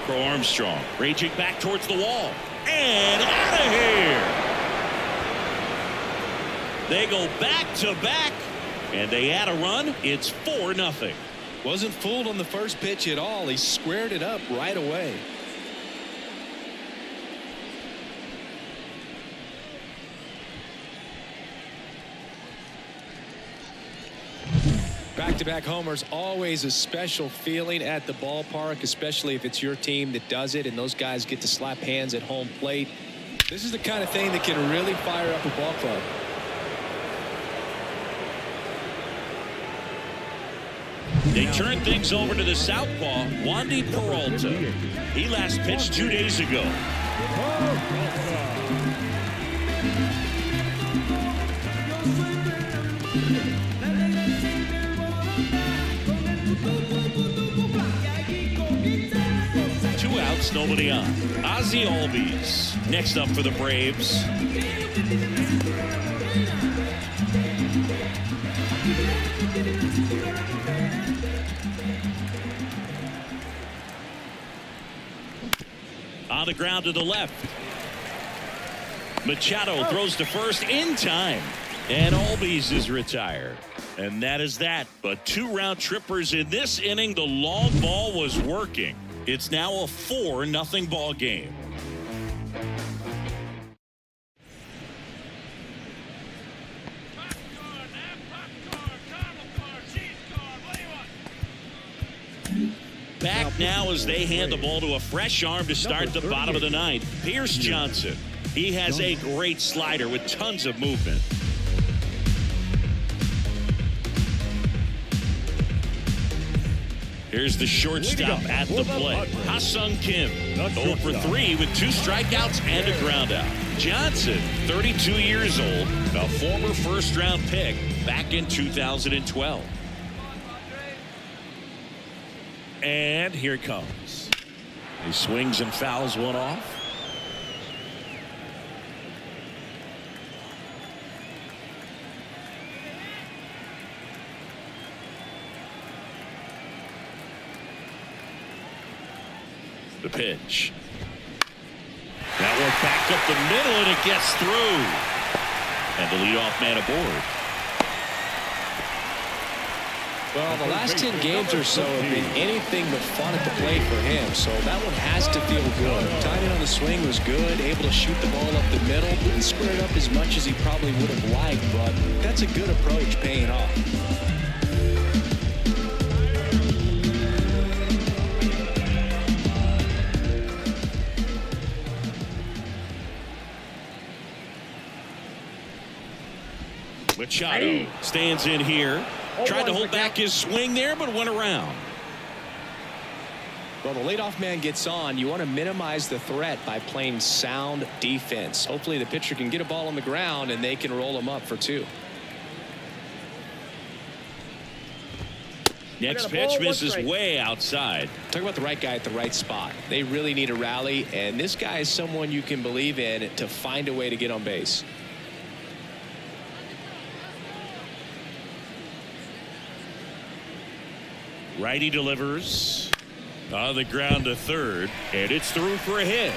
Crow Armstrong raging back towards the wall. And out of here. They go back to back. And they add a run. It's 4-0. Wasn't fooled on the first pitch at all. He squared it up right away. Back-to-back homers, always a special feeling at the ballpark, especially if it's your team that does it and those guys get to slap hands at home plate. This is the kind of thing that can really fire up a ball club. They turn things over to the southpaw, Wandy Peralta. He last pitched 2 days ago. Two outs, nobody on. Ozzie Albies next up for the Braves. On the ground to the left. Machado throws to first in time. And Albies is retired. And that is that. But 2 round trippers in this inning. The long ball was working. It's now a 4-0 ball game. Back now as they hand the ball to a fresh arm to start the bottom of the ninth. Pierce Johnson. He has a great slider with tons of movement. Here's the shortstop at the plate. Ha-Sung Kim, 0 for 3 with 2 strikeouts and a ground out. Johnson, 32 years old, a former first-round pick back in 2012. And here it comes. He swings and fouls one off. The pitch. That one back up the middle, and it gets through. And the leadoff man aboard. Well, the last 10 games or so have been anything but fun at the plate for him, so that one has to feel good. Timing on the swing was good, able to shoot the ball up the middle. Didn't square it up as much as he probably would have liked, but that's a good approach paying off. Machado stands in here. Tried to hold back his swing there, but went around. Well, the leadoff man gets on. You want to minimize the threat by playing sound defense. Hopefully the pitcher can get a ball on the ground and they can roll him up for 2. Next pitch misses way outside. Talk about the right guy at the right spot. They really need a rally, and this guy is someone you can believe in to find a way to get on base. Righty delivers. On the ground to third, and it's through for a hit.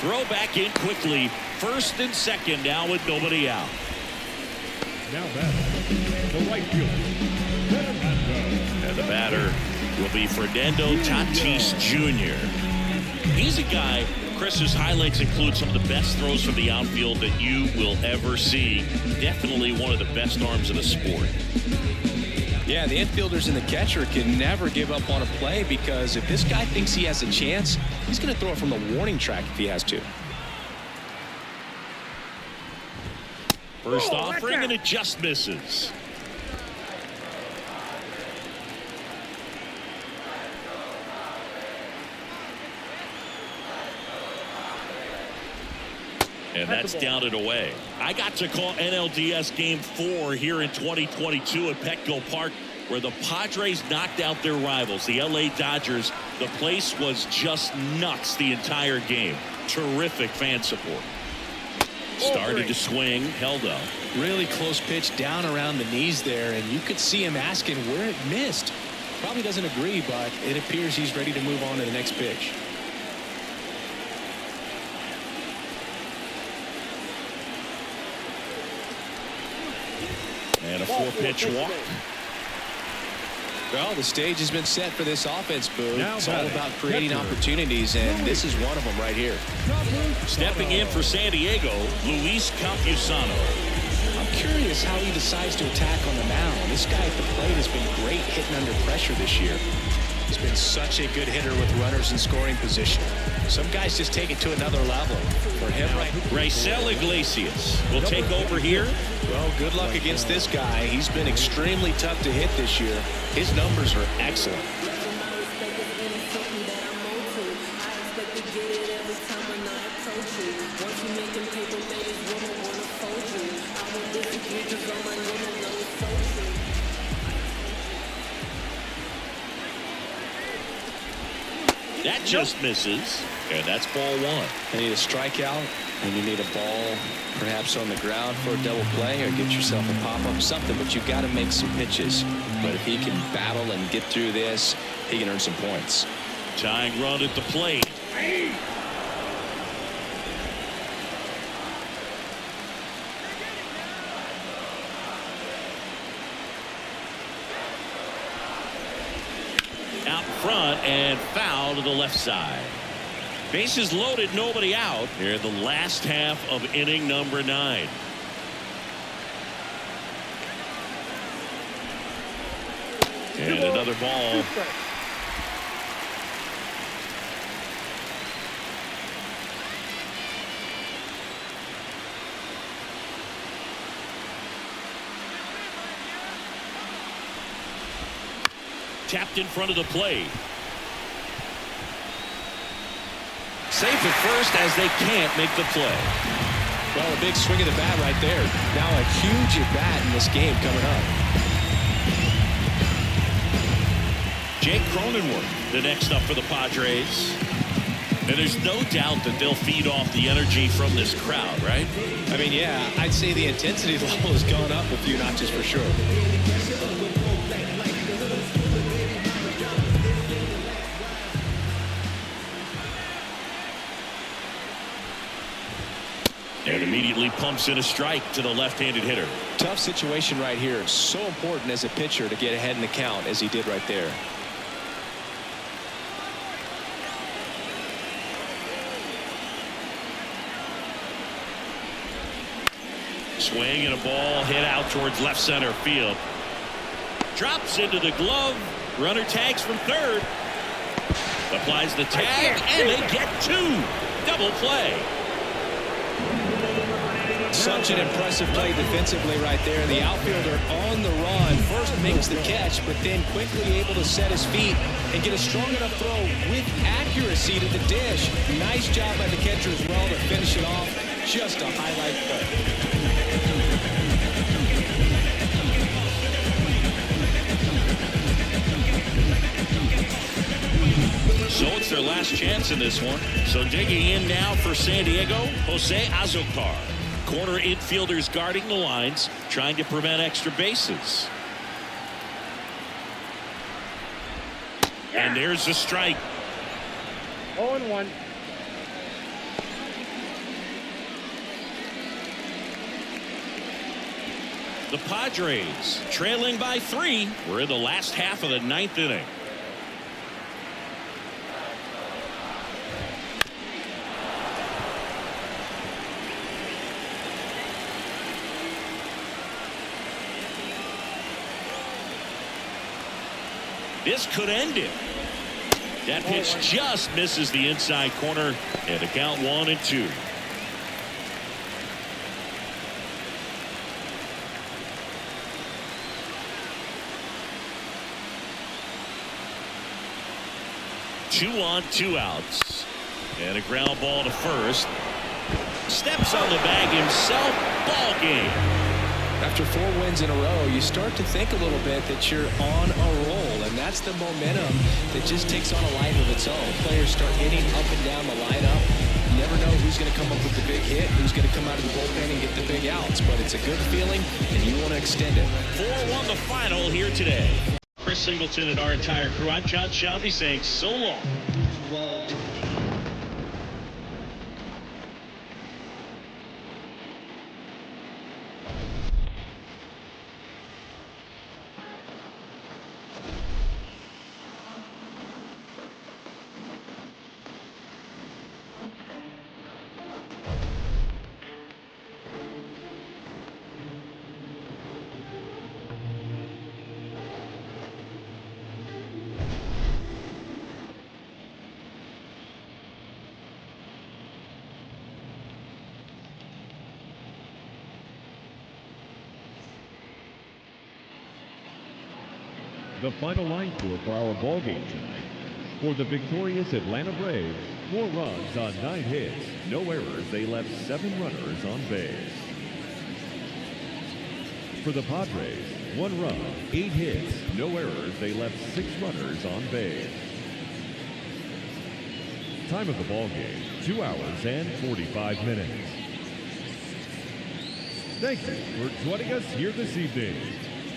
Throw back in quickly. First and second now with nobody out. Now batting, the right fielder, And the batter will be Fernando Tatis Jr. He's a guy, Chris's highlights include some of the best throws from the outfield that you will ever see. Definitely one of the best arms in the sport. Yeah, the infielders and the catcher can never give up on a play, because if this guy thinks he has a chance, he's going to throw it from the warning track if he has to. First offering, and it just misses. And that's down and away. I got to call NLDS Game 4 here in 2022 at Petco Park, where the Padres knocked out their rivals, the LA Dodgers. The place was just nuts the entire game. Terrific fan support. Started to swing, held up. Really close pitch down around the knees there, and you could see him asking where it missed. Probably doesn't agree, but it appears he's ready to move on to the next pitch. And a 4-pitch walk. Well, the stage has been set for this offense, Boo. Now it's all about creating opportunities, and this is one of them right here. Stepping in for San Diego, Luis Campusano. I'm curious how he decides to attack on the mound. This guy at the plate has been great hitting under pressure this year. He's been such a good hitter with runners in scoring position. Some guys just take it to another level. For him, right? Raisel Iglesias will take over here. Well, good luck against this guy. He's been extremely tough to hit this year. His numbers are excellent. That just misses, and that's ball one. You need a strikeout, and you need a ball perhaps on the ground for a double play, or get yourself a pop-up, something, but you've got to make some pitches. But if he can battle and get through this, he can earn some points. Tying run at the plate. Out front and foul to the left side. Bases loaded, nobody out here in the last half of inning number 9. And another ball. Tapped in front of the plate. Safe at first as they can't make the play. Well, a big swing of the bat right there. Now a huge at bat in this game coming up. Jake Cronenworth, the next up for the Padres. And there's no doubt that they'll feed off the energy from this crowd, right? I mean, yeah, I'd say the intensity level has gone up a few notches for sure. And immediately pumps in a strike to the left-handed hitter. Tough situation right here. So important as a pitcher to get ahead in the count as he did right there. Swing and a ball hit out towards left center field. Drops into the glove. Runner tags from third. Applies the tag, and they get 2. Double play. Such an impressive play defensively right there. The outfielder on the run. First makes the catch, but then quickly able to set his feet and get a strong enough throw with accuracy to the dish. Nice job by the catcher as well to finish it off. Just a highlight play. So it's their last chance in this one. So digging in now for San Diego, Jose Azocar. Corner infielders guarding the lines, trying to prevent extra bases. And there's the strike. 0-1. The Padres trailing by 3. We're in the last half of the 9th inning. This could end it. That pitch just misses the inside corner, and the count 1-2. Two on, 2 outs, and a ground ball to first. Steps on the bag himself. Ball game. After 4 wins in a row, you start to think a little bit that you're on a roll, and that's the momentum that just takes on a life of its own. Players start hitting up and down the lineup. You never know who's going to come up with the big hit, who's going to come out of the bullpen and get the big outs, but it's a good feeling, and you want to extend it. 4-1 the final here today. Chris Singleton and our entire crew, I'm John Shelby saying so long. The final line score for our ball game tonight. For the victorious Atlanta Braves, 4 runs on 9 hits, no errors. They left 7 runners on base. For the Padres, 1 run, 8 hits, no errors. They left 6 runners on base. Time of the ball game, 2 hours and 45 minutes. Thank you for joining us here this evening.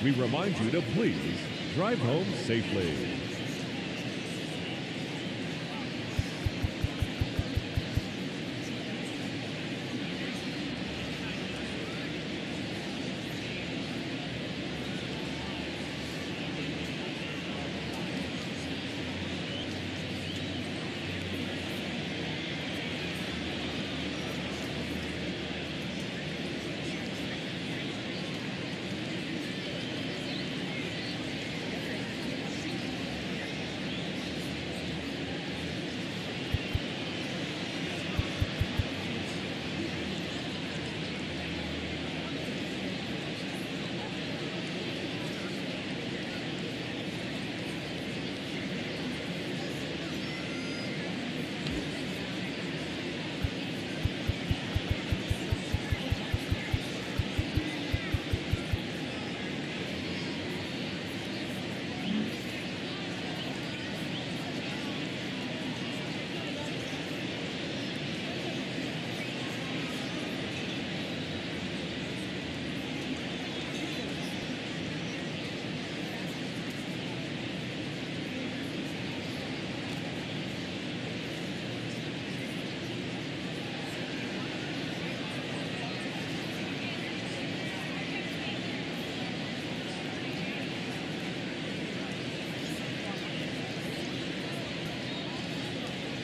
We remind you to please drive home safely.